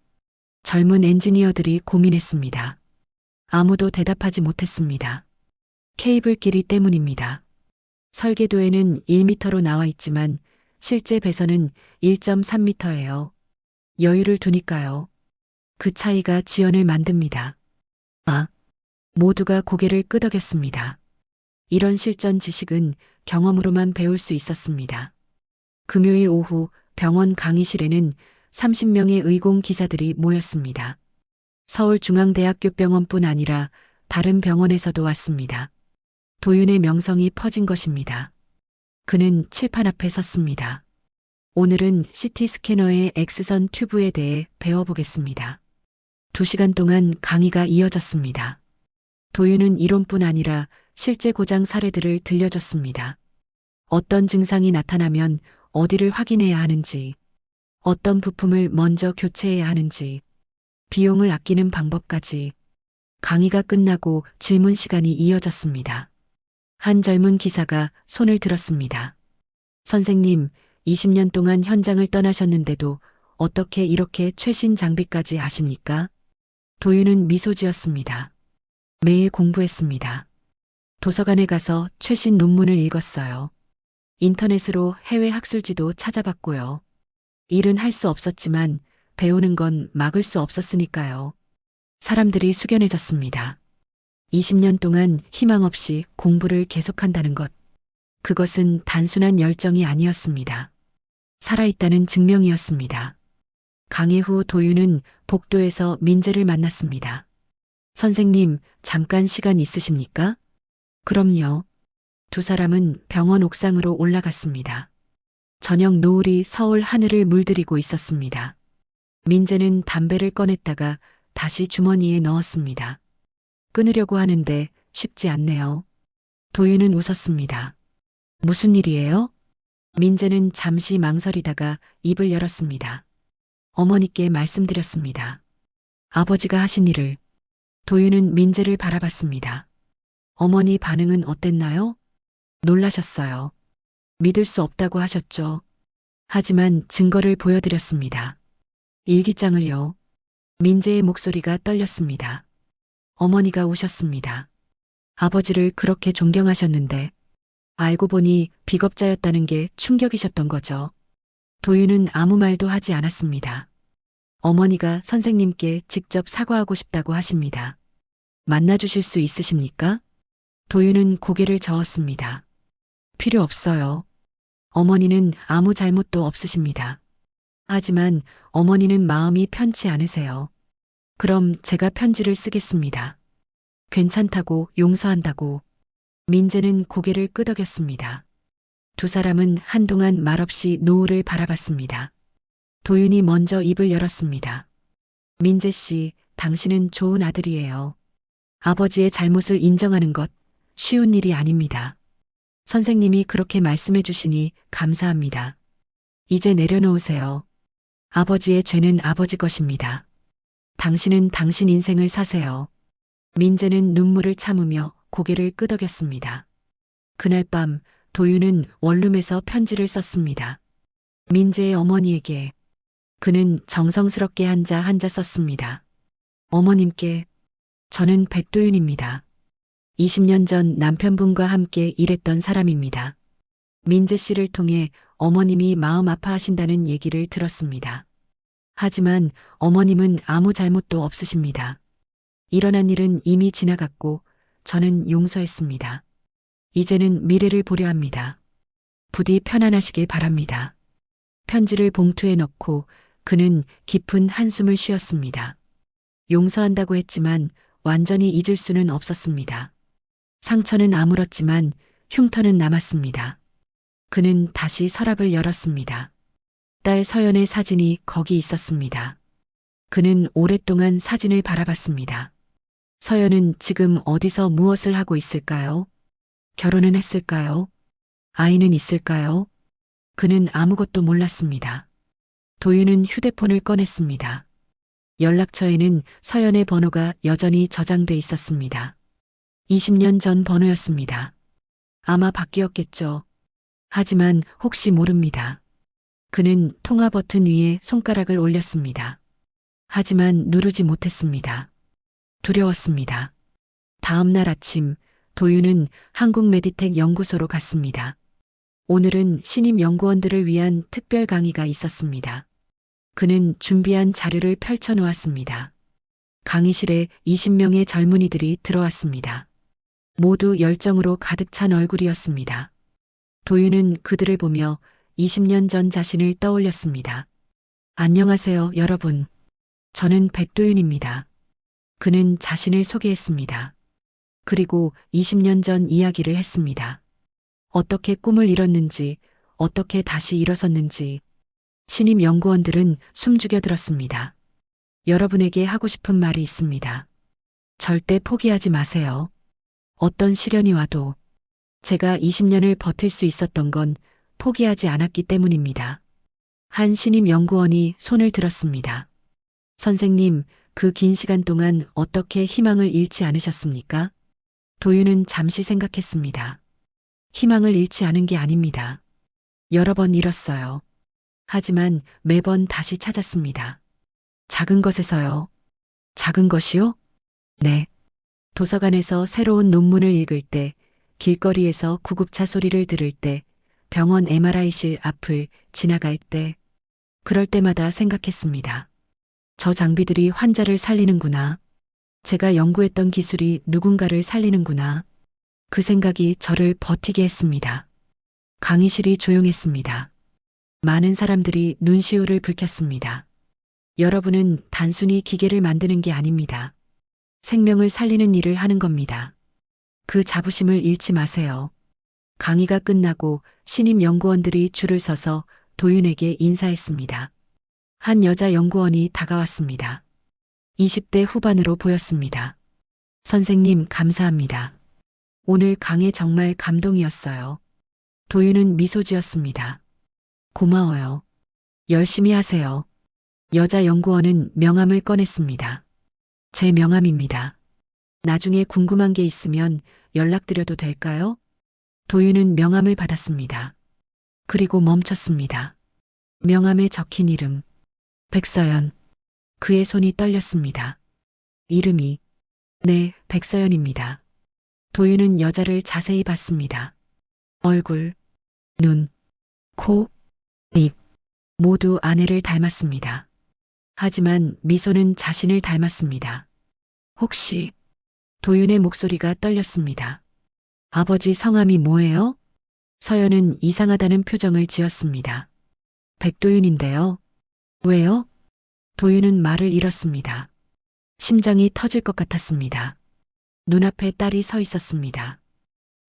젊은 엔지니어들이 고민했습니다. 아무도 대답하지 못했습니다. 케이블 길이 때문입니다. 설계도에는 1m로 나와 있지만 실제 배선은 1.3m예요. 여유를 두니까요. 그 차이가 지연을 만듭니다. 아, 모두가 고개를 끄덕였습니다. 이런 실전 지식은 경험으로만 배울 수 있었습니다. 금요일 오후 병원 강의실에는 30명의 의공 기사들이 모였습니다. 서울중앙대학교 병원뿐 아니라 다른 병원에서도 왔습니다. 도윤의 명성이 퍼진 것입니다. 그는 칠판 앞에 섰습니다. 오늘은 CT 스캐너의 X선 튜브에 대해 배워보겠습니다. 2시간 동안 강의가 이어졌습니다. 도윤은 이론뿐 아니라 실제 고장 사례들을 들려줬습니다. 어떤 증상이 나타나면 어디를 확인해야 하는지, 어떤 부품을 먼저 교체해야 하는지, 비용을 아끼는 방법까지. 강의가 끝나고 질문 시간이 이어졌습니다. 한 젊은 기사가 손을 들었습니다. 선생님, 20년 동안 현장을 떠나셨는데도 어떻게 이렇게 최신 장비까지 아십니까? 도윤은 미소 지었습니다. 매일 공부했습니다. 도서관에 가서 최신 논문을 읽었어요. 인터넷으로 해외 학술지도 찾아봤고요. 일은 할 수 없었지만 배우는 건 막을 수 없었으니까요. 사람들이 숙연해졌습니다. 20년 동안 희망 없이 공부를 계속한다는 것. 그것은 단순한 열정이 아니었습니다. 살아있다는 증명이었습니다. 강의 후 도윤은 복도에서 민재를 만났습니다. 선생님, 잠깐 시간 있으십니까? 그럼요. 두 사람은 병원 옥상으로 올라갔습니다. 저녁 노을이 서울 하늘을 물들이고 있었습니다. 민재는 담배를 꺼냈다가 다시 주머니에 넣었습니다. 끊으려고 하는데 쉽지 않네요. 도윤은 웃었습니다. 무슨 일이에요? 민재는 잠시 망설이다가 입을 열었습니다. 어머니께 말씀드렸습니다. 아버지가 하신 일을. 도윤은 민재를 바라봤습니다. 어머니 반응은 어땠나요? 놀라셨어요. 믿을 수 없다고 하셨죠. 하지만 증거를 보여드렸습니다. 일기장을요. 민재의 목소리가 떨렸습니다. 어머니가 우셨습니다. 아버지를 그렇게 존경하셨는데 알고 보니 비겁자였다는 게 충격이셨던 거죠. 도윤은 아무 말도 하지 않았습니다. 어머니가 선생님께 직접 사과하고 싶다고 하십니다. 만나주실 수 있으십니까? 도윤은 고개를 저었습니다. 필요 없어요. 어머니는 아무 잘못도 없으십니다. 하지만 어머니는 마음이 편치 않으세요. 그럼 제가 편지를 쓰겠습니다. 괜찮다고 용서한다고. 민재는 고개를 끄덕였습니다. 두 사람은 한동안 말없이 노을을 바라봤습니다. 도윤이 먼저 입을 열었습니다. 민재 씨, 당신은 좋은 아들이에요. 아버지의 잘못을 인정하는 것 쉬운 일이 아닙니다. 선생님이 그렇게 말씀해 주시니 감사합니다. 이제 내려놓으세요. 아버지의 죄는 아버지 것입니다. 당신은 당신 인생을 사세요. 민재는 눈물을 참으며 고개를 끄덕였습니다. 그날 밤 도윤은 원룸에서 편지를 썼습니다. 민재의 어머니에게. 그는 정성스럽게 한자 썼습니다. 어머님께. 저는 백도윤입니다. 20년 전 남편분과 함께 일했던 사람입니다. 민재 씨를 통해 어머님이 마음 아파하신다는 얘기를 들었습니다. 하지만 어머님은 아무 잘못도 없으십니다. 일어난 일은 이미 지나갔고 저는 용서했습니다. 이제는 미래를 보려 합니다. 부디 편안하시길 바랍니다. 편지를 봉투에 넣고 그는 깊은 한숨을 쉬었습니다. 용서한다고 했지만 완전히 잊을 수는 없었습니다. 상처는 아물었지만 흉터는 남았습니다. 그는 다시 서랍을 열었습니다. 딸 서연의 사진이 거기 있었습니다. 그는 오랫동안 사진을 바라봤습니다. 서연은 지금 어디서 무엇을 하고 있을까요? 결혼은 했을까요? 아이는 있을까요? 그는 아무것도 몰랐습니다. 도윤은 휴대폰을 꺼냈습니다. 연락처에는 서연의 번호가 여전히 저장돼 있었습니다. 20년 전 번호였습니다. 아마 바뀌었겠죠. 하지만 혹시 모릅니다. 그는 통화 버튼 위에 손가락을 올렸습니다. 하지만 누르지 못했습니다. 두려웠습니다. 다음 날 아침 도윤은 한국 메디텍 연구소로 갔습니다. 오늘은 신임 연구원들을 위한 특별 강의가 있었습니다. 그는 준비한 자료를 펼쳐놓았습니다. 강의실에 20명의 젊은이들이 들어왔습니다. 모두 열정으로 가득 찬 얼굴이었습니다. 도윤은 그들을 보며 20년 전 자신을 떠올렸습니다. 안녕하세요, 여러분. 저는 백도윤입니다. 그는 자신을 소개했습니다. 그리고 20년 전 이야기를 했습니다. 어떻게 꿈을 이뤘는지, 어떻게 다시 일어섰는지. 신임 연구원들은 숨죽여 들었습니다. 여러분에게 하고 싶은 말이 있습니다. 절대 포기하지 마세요. 어떤 시련이 와도 제가 20년을 버틸 수 있었던 건 포기하지 않았기 때문입니다. 한 신임 연구원이 손을 들었습니다. 선생님, 그 긴 시간 동안 어떻게 희망을 잃지 않으셨습니까? 도윤은 잠시 생각했습니다. 희망을 잃지 않은 게 아닙니다. 여러 번 잃었어요. 하지만 매번 다시 찾았습니다. 작은 것에서요. 작은 것이요? 네. 도서관에서 새로운 논문을 읽을 때, 길거리에서 구급차 소리를 들을 때, 병원 MRI실 앞을 지나갈 때, 그럴 때마다 생각했습니다. 저 장비들이 환자를 살리는구나. 제가 연구했던 기술이 누군가를 살리는구나. 그 생각이 저를 버티게 했습니다. 강의실이 조용했습니다. 많은 사람들이 눈시울을 붉혔습니다. 여러분은 단순히 기계를 만드는 게 아닙니다. 생명을 살리는 일을 하는 겁니다. 그 자부심을 잃지 마세요. 강의가 끝나고 신임 연구원들이 줄을 서서 도윤에게 인사했습니다. 한 여자 연구원이 다가왔습니다. 20대 후반으로 보였습니다. 선생님, 감사합니다. 오늘 강의 정말 감동이었어요. 도윤은 미소 지었습니다. 고마워요. 열심히 하세요. 여자 연구원은 명함을 꺼냈습니다. 제 명함입니다. 나중에 궁금한 게 있으면 연락드려도 될까요? 도윤은 명함을 받았습니다. 그리고 멈췄습니다. 명함에 적힌 이름, 백서연. 그의 손이 떨렸습니다. 이름이, 네, 백서연입니다. 도윤은 여자를 자세히 봤습니다. 얼굴, 눈, 코, 입, 모두 아내를 닮았습니다. 하지만 미소는 자신을 닮았습니다. 혹시, 도윤의 목소리가 떨렸습니다. 아버지 성함이 뭐예요? 서연은 이상하다는 표정을 지었습니다. 백도윤인데요. 왜요? 도윤은 말을 잃었습니다. 심장이 터질 것 같았습니다. 눈앞에 딸이 서 있었습니다.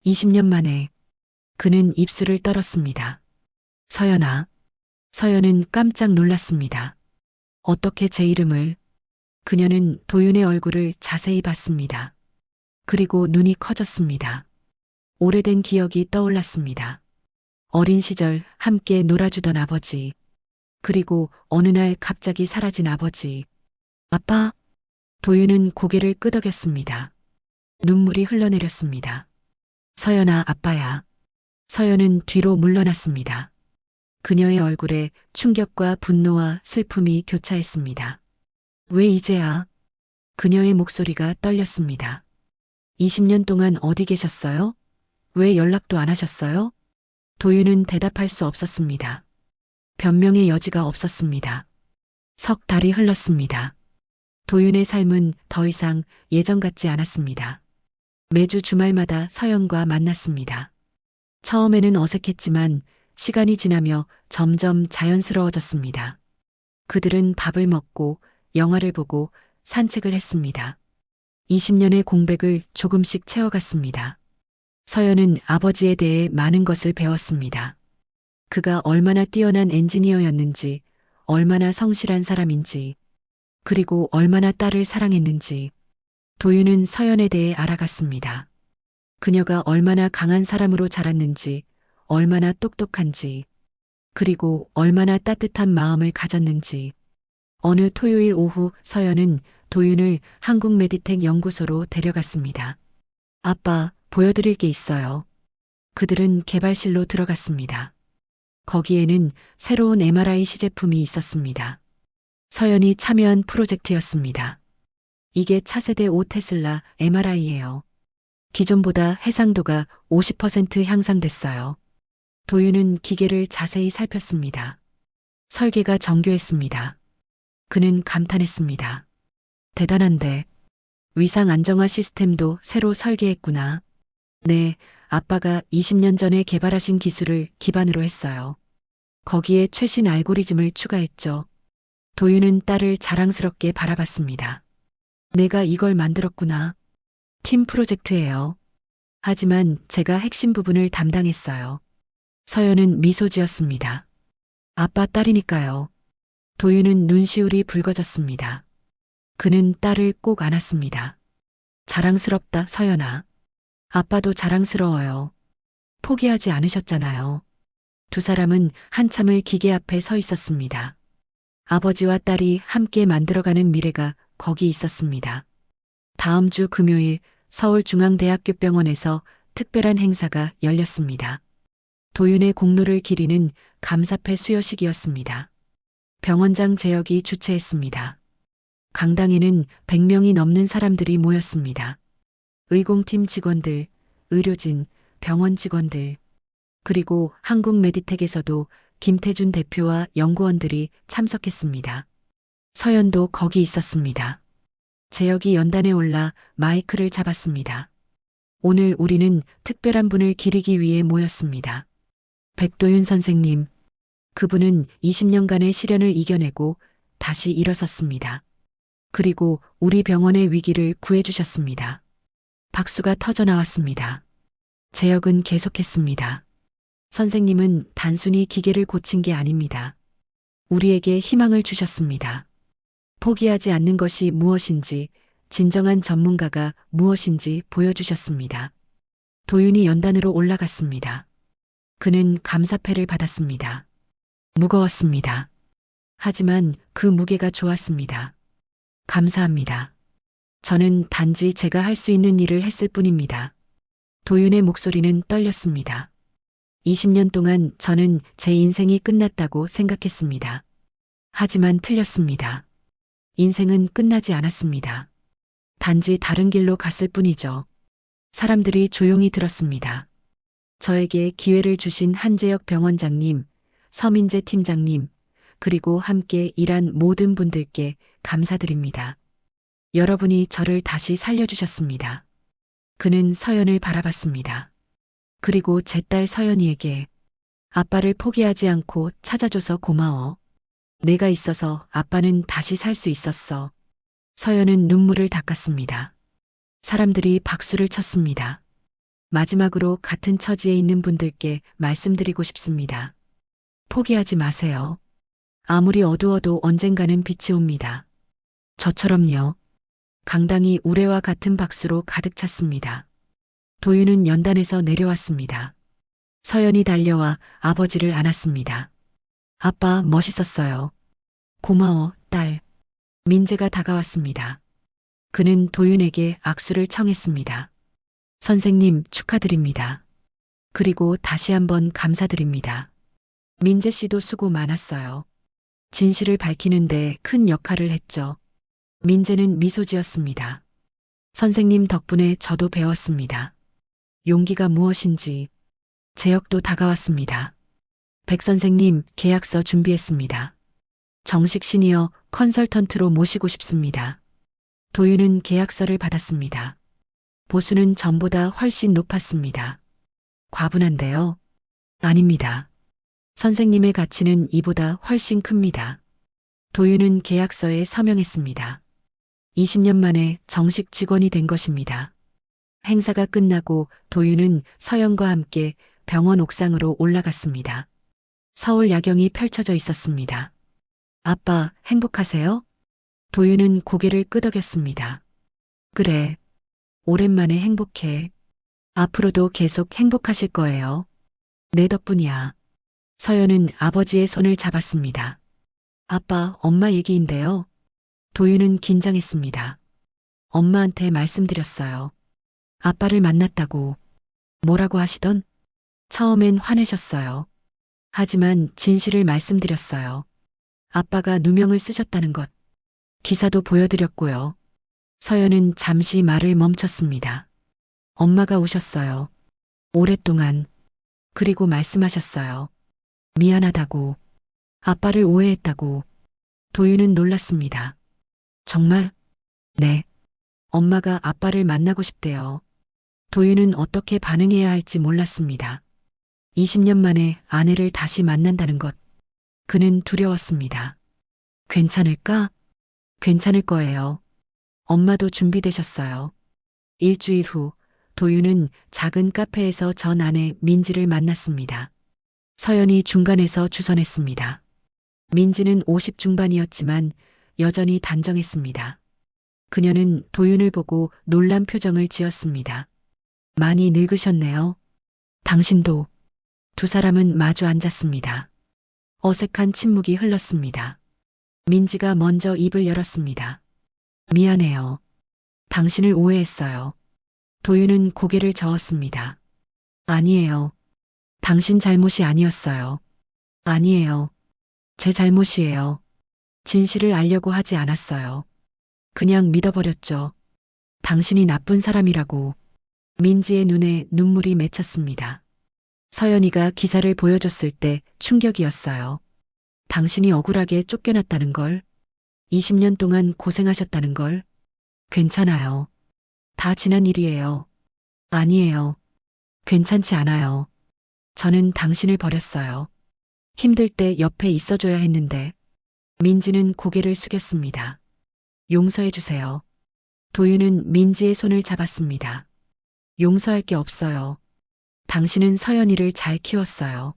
20년 만에 그는 입술을 떨었습니다. 서연아. 서연은 깜짝 놀랐습니다. 어떻게 제 이름을? 그녀는 도윤의 얼굴을 자세히 봤습니다. 그리고 눈이 커졌습니다. 오래된 기억이 떠올랐습니다. 어린 시절 함께 놀아주던 아버지. 그리고 어느 날 갑자기 사라진 아버지. 아빠? 도윤은 고개를 끄덕였습니다. 눈물이 흘러내렸습니다. 서연아, 아빠야. 서연은 뒤로 물러났습니다. 그녀의 얼굴에 충격과 분노와 슬픔이 교차했습니다. 왜 이제야? 그녀의 목소리가 떨렸습니다. 20년 동안 어디 계셨어요? 왜 연락도 안 하셨어요? 도윤은 대답할 수 없었습니다. 변명의 여지가 없었습니다. 석 달이 흘렀습니다. 도윤의 삶은 더 이상 예전 같지 않았습니다. 매주 주말마다 서연과 만났습니다. 처음에는 어색했지만 시간이 지나며 점점 자연스러워졌습니다. 그들은 밥을 먹고 영화를 보고 산책을 했습니다. 20년의 공백을 조금씩 채워갔습니다. 서연은 아버지에 대해 많은 것을 배웠습니다. 그가 얼마나 뛰어난 엔지니어였는지, 얼마나 성실한 사람인지, 그리고 얼마나 딸을 사랑했는지. 도윤은 서연에 대해 알아갔습니다. 그녀가 얼마나 강한 사람으로 자랐는지, 얼마나 똑똑한지, 그리고 얼마나 따뜻한 마음을 가졌는지. 어느 토요일 오후 서연은 도윤을 한국 메디텍 연구소로 데려갔습니다. 아빠, 보여드릴 게 있어요. 그들은 개발실로 들어갔습니다. 거기에는 새로운 MRI 시제품이 있었습니다. 서연이 참여한 프로젝트였습니다. 이게 차세대 5테슬라 MRI예요. 기존보다 해상도가 50% 향상됐어요. 도윤은 기계를 자세히 살폈습니다. 설계가 정교했습니다. 그는 감탄했습니다. 대단한데, 위상 안정화 시스템도 새로 설계했구나. 네, 아빠가 20년 전에 개발하신 기술을 기반으로 했어요. 거기에 최신 알고리즘을 추가했죠. 도윤은 딸을 자랑스럽게 바라봤습니다. 내가 이걸 만들었구나. 팀 프로젝트예요. 하지만 제가 핵심 부분을 담당했어요. 서연은 미소 지었습니다. 아빠 딸이니까요. 도윤은 눈시울이 붉어졌습니다. 그는 딸을 꼭 안았습니다. 자랑스럽다, 서연아. 아빠도 자랑스러워요. 포기하지 않으셨잖아요. 두 사람은 한참을 기계 앞에 서 있었습니다. 아버지와 딸이 함께 만들어가는 미래가 거기 있었습니다. 다음 주 금요일 서울중앙대학교 병원에서 특별한 행사가 열렸습니다. 도윤의 공로를 기리는 감사패 수여식이었습니다. 병원장 재혁이 주최했습니다. 강당에는 100명이 넘는 사람들이 모였습니다. 의공팀 직원들, 의료진, 병원 직원들, 그리고 한국 메디텍에서도 김태준 대표와 연구원들이 참석했습니다. 서연도 거기 있었습니다. 재혁이 연단에 올라 마이크를 잡았습니다. 오늘 우리는 특별한 분을 기리기 위해 모였습니다. 백도윤 선생님, 그분은 20년간의 시련을 이겨내고 다시 일어섰습니다. 그리고 우리 병원의 위기를 구해주셨습니다. 박수가 터져 나왔습니다. 재혁은 계속했습니다. 선생님은 단순히 기계를 고친 게 아닙니다. 우리에게 희망을 주셨습니다. 포기하지 않는 것이 무엇인지, 진정한 전문가가 무엇인지 보여주셨습니다. 도윤이 연단으로 올라갔습니다. 그는 감사패를 받았습니다. 무거웠습니다. 하지만 그 무게가 좋았습니다. 감사합니다. 저는 단지 제가 할 수 있는 일을 했을 뿐입니다. 도윤의 목소리는 떨렸습니다. 20년 동안 저는 제 인생이 끝났다고 생각했습니다. 하지만 틀렸습니다. 인생은 끝나지 않았습니다. 단지 다른 길로 갔을 뿐이죠. 사람들이 조용히 들었습니다. 저에게 기회를 주신 한재혁 병원장님, 서민재 팀장님, 그리고 함께 일한 모든 분들께 감사드립니다. 여러분이 저를 다시 살려주셨습니다. 그는 서연을 바라봤습니다. 그리고 제 딸 서연이에게 아빠를 포기하지 않고 찾아줘서 고마워. 내가 있어서 아빠는 다시 살 수 있었어. 서연은 눈물을 닦았습니다. 사람들이 박수를 쳤습니다. 마지막으로 같은 처지에 있는 분들께 말씀드리고 싶습니다. 포기하지 마세요. 아무리 어두워도 언젠가는 빛이 옵니다. 저처럼요. 강당이 우레와 같은 박수로 가득 찼습니다. 도윤은 연단에서 내려왔습니다. 서연이 달려와 아버지를 안았습니다. 아빠 멋있었어요. 고마워, 딸. 민재가 다가왔습니다. 그는 도윤에게 악수를 청했습니다. 선생님 축하드립니다. 그리고 다시 한번 감사드립니다. 민재 씨도 수고 많았어요. 진실을 밝히는데 큰 역할을 했죠. 민재는 미소 지었습니다. 선생님 덕분에 저도 배웠습니다. 용기가 무엇인지. 재혁도 다가왔습니다. 백 선생님 계약서 준비했습니다. 정식 시니어 컨설턴트로 모시고 싶습니다. 도윤은 계약서를 받았습니다. 보수는 전보다 훨씬 높았습니다. 과분한데요? 아닙니다. 선생님의 가치는 이보다 훨씬 큽니다. 도윤은 계약서에 서명했습니다. 20년 만에 정식 직원이 된 것입니다. 행사가 끝나고 도윤은 서연과 함께 병원 옥상으로 올라갔습니다. 서울 야경이 펼쳐져 있었습니다. 아빠, 행복하세요? 도윤은 고개를 끄덕였습니다. 그래. 오랜만에 행복해. 앞으로도 계속 행복하실 거예요. 내 덕분이야. 서연은 아버지의 손을 잡았습니다. 아빠, 엄마 얘기인데요. 도윤은 긴장했습니다. 엄마한테 말씀드렸어요. 아빠를 만났다고. 뭐라고 하시던? 처음엔 화내셨어요. 하지만 진실을 말씀드렸어요. 아빠가 누명을 쓰셨다는 것. 기사도 보여드렸고요. 서연은 잠시 말을 멈췄습니다. 엄마가 우셨어요. 오랫동안. 그리고 말씀하셨어요. 미안하다고. 아빠를 오해했다고. 도윤은 놀랐습니다. 정말? 네. 엄마가 아빠를 만나고 싶대요. 도윤은 어떻게 반응해야 할지 몰랐습니다. 20년 만에 아내를 다시 만난다는 것. 그는 두려웠습니다. 괜찮을까? 괜찮을 거예요. 엄마도 준비되셨어요. 일주일 후 도윤은 작은 카페에서 전 아내 민지를 만났습니다. 서연이 중간에서 주선했습니다. 민지는 50 중반이었지만 여전히 단정했습니다. 그녀는 도윤을 보고 놀란 표정을 지었습니다. 많이 늙으셨네요. 당신도. 두 사람은 마주 앉았습니다. 어색한 침묵이 흘렀습니다. 민지가 먼저 입을 열었습니다. 미안해요. 당신을 오해했어요. 도윤은 고개를 저었습니다. 아니에요. 당신 잘못이 아니었어요. 아니에요. 제 잘못이에요. 진실을 알려고 하지 않았어요. 그냥 믿어버렸죠. 당신이 나쁜 사람이라고. 민지의 눈에 눈물이 맺혔습니다. 서연이가 기사를 보여줬을 때 충격이었어요. 당신이 억울하게 쫓겨났다는 걸, 20년 동안 고생하셨다는 걸. 괜찮아요. 다 지난 일이에요. 아니에요. 괜찮지 않아요. 저는 당신을 버렸어요. 힘들 때 옆에 있어줘야 했는데. 민지는 고개를 숙였습니다. 용서해 주세요. 도윤은 민지의 손을 잡았습니다. 용서할 게 없어요. 당신은 서연이를 잘 키웠어요.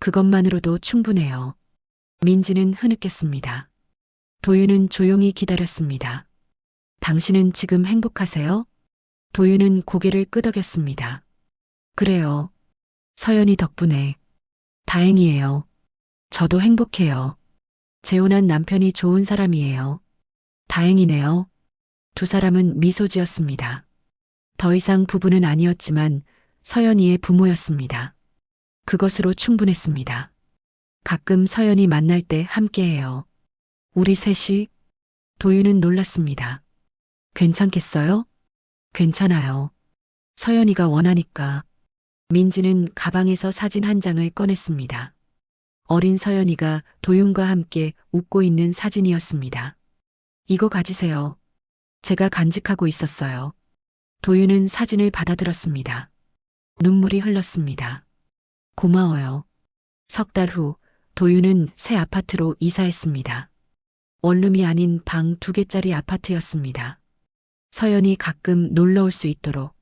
그것만으로도 충분해요. 민지는 흐느꼈습니다. 도윤은 조용히 기다렸습니다. 당신은 지금 행복하세요? 도윤은 고개를 끄덕였습니다. 그래요. 서연이 덕분에. 다행이에요. 저도 행복해요. 재혼한 남편이 좋은 사람이에요. 다행이네요. 두 사람은 미소 지었습니다. 더 이상 부부는 아니었지만 서연이의 부모였습니다. 그것으로 충분했습니다. 가끔 서연이 만날 때 함께해요. 우리 셋이? 도윤은 놀랐습니다. 괜찮겠어요? 괜찮아요. 서연이가 원하니까. 민지는 가방에서 사진 한 장을 꺼냈습니다. 어린 서연이가 도윤과 함께 웃고 있는 사진이었습니다. 이거 가지세요. 제가 간직하고 있었어요. 도윤은 사진을 받아들었습니다. 눈물이 흘렀습니다. 고마워요. 석 달 후 도윤은 새 아파트로 이사했습니다. 원룸이 아닌 방 2개짜리 아파트였습니다. 서연이 가끔 놀러 올 수 있도록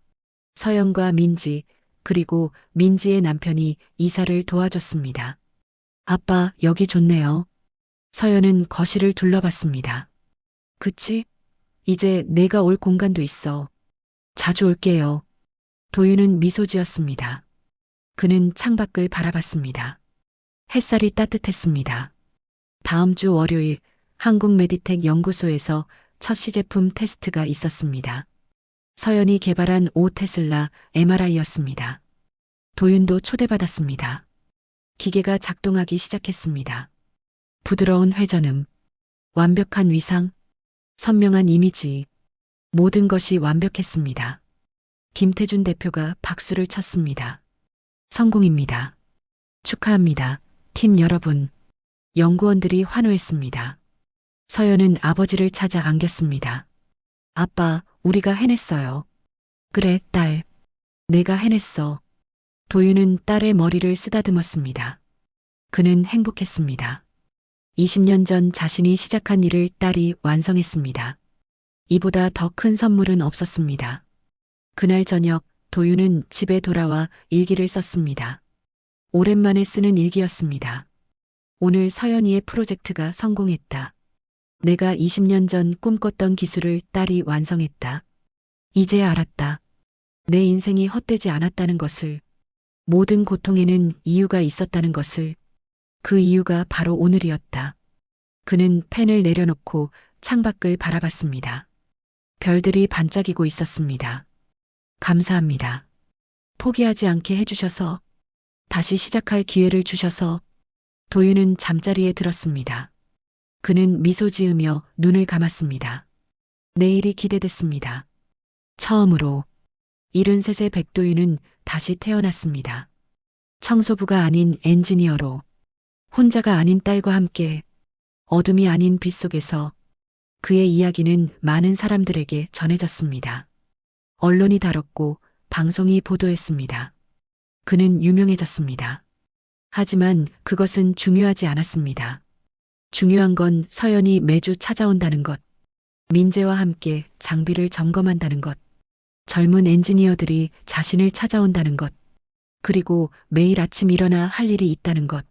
서연과 민지 그리고 민지의 남편이 이사를 도와줬습니다. 아빠, 여기 좋네요. 서연은 거실을 둘러봤습니다. 그치? 이제 내가 올 공간도 있어. 자주 올게요. 도윤은 미소 지었습니다. 그는 창밖을 바라봤습니다. 햇살이 따뜻했습니다. 다음 주 월요일 한국 메디텍 연구소에서 첫 시제품 테스트가 있었습니다. 서연이 개발한 5테슬라 MRI였습니다. 도윤도 초대받았습니다. 기계가 작동하기 시작했습니다. 부드러운 회전음, 완벽한 위상, 선명한 이미지, 모든 것이 완벽했습니다. 김태준 대표가 박수를 쳤습니다. 성공입니다. 축하합니다. 팀 여러분. 연구원들이 환호했습니다. 서연은 아버지를 찾아 안겼습니다. 아빠, 우리가 해냈어요. 그래, 딸. 내가 해냈어. 도윤은 딸의 머리를 쓰다듬었습니다. 그는 행복했습니다. 20년 전 자신이 시작한 일을 딸이 완성했습니다. 이보다 더 큰 선물은 없었습니다. 그날 저녁 도윤은 집에 돌아와 일기를 썼습니다. 오랜만에 쓰는 일기였습니다. 오늘 서연이의 프로젝트가 성공했다. 내가 20년 전 꿈꿨던 기술을 딸이 완성했다. 이제야 알았다. 내 인생이 헛되지 않았다는 것을, 모든 고통에는 이유가 있었다는 것을, 그 이유가 바로 오늘이었다. 그는 펜을 내려놓고 창밖을 바라봤습니다. 별들이 반짝이고 있었습니다. 감사합니다. 포기하지 않게 해주셔서, 다시 시작할 기회를 주셔서. 도윤은 잠자리에 들었습니다. 그는 미소 지으며 눈을 감았습니다. 내일이 기대됐습니다. 처음으로 73의 백도윤은 다시 태어났습니다. 청소부가 아닌 엔지니어로, 혼자가 아닌 딸과 함께 어둠이 아닌 빛 속에서 그의 이야기는 많은 사람들에게 전해졌습니다. 언론이 다뤘고 방송이 보도했습니다. 그는 유명해졌습니다. 하지만 그것은 중요하지 않았습니다. 중요한 건 서연이 매주 찾아온다는 것, 민재와 함께 장비를 점검한다는 것, 젊은 엔지니어들이 자신을 찾아온다는 것, 그리고 매일 아침 일어나 할 일이 있다는 것.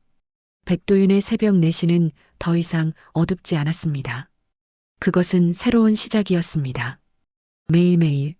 백도윤의 새벽 4시는 더 이상 어둡지 않았습니다. 그것은 새로운 시작이었습니다. 매일매일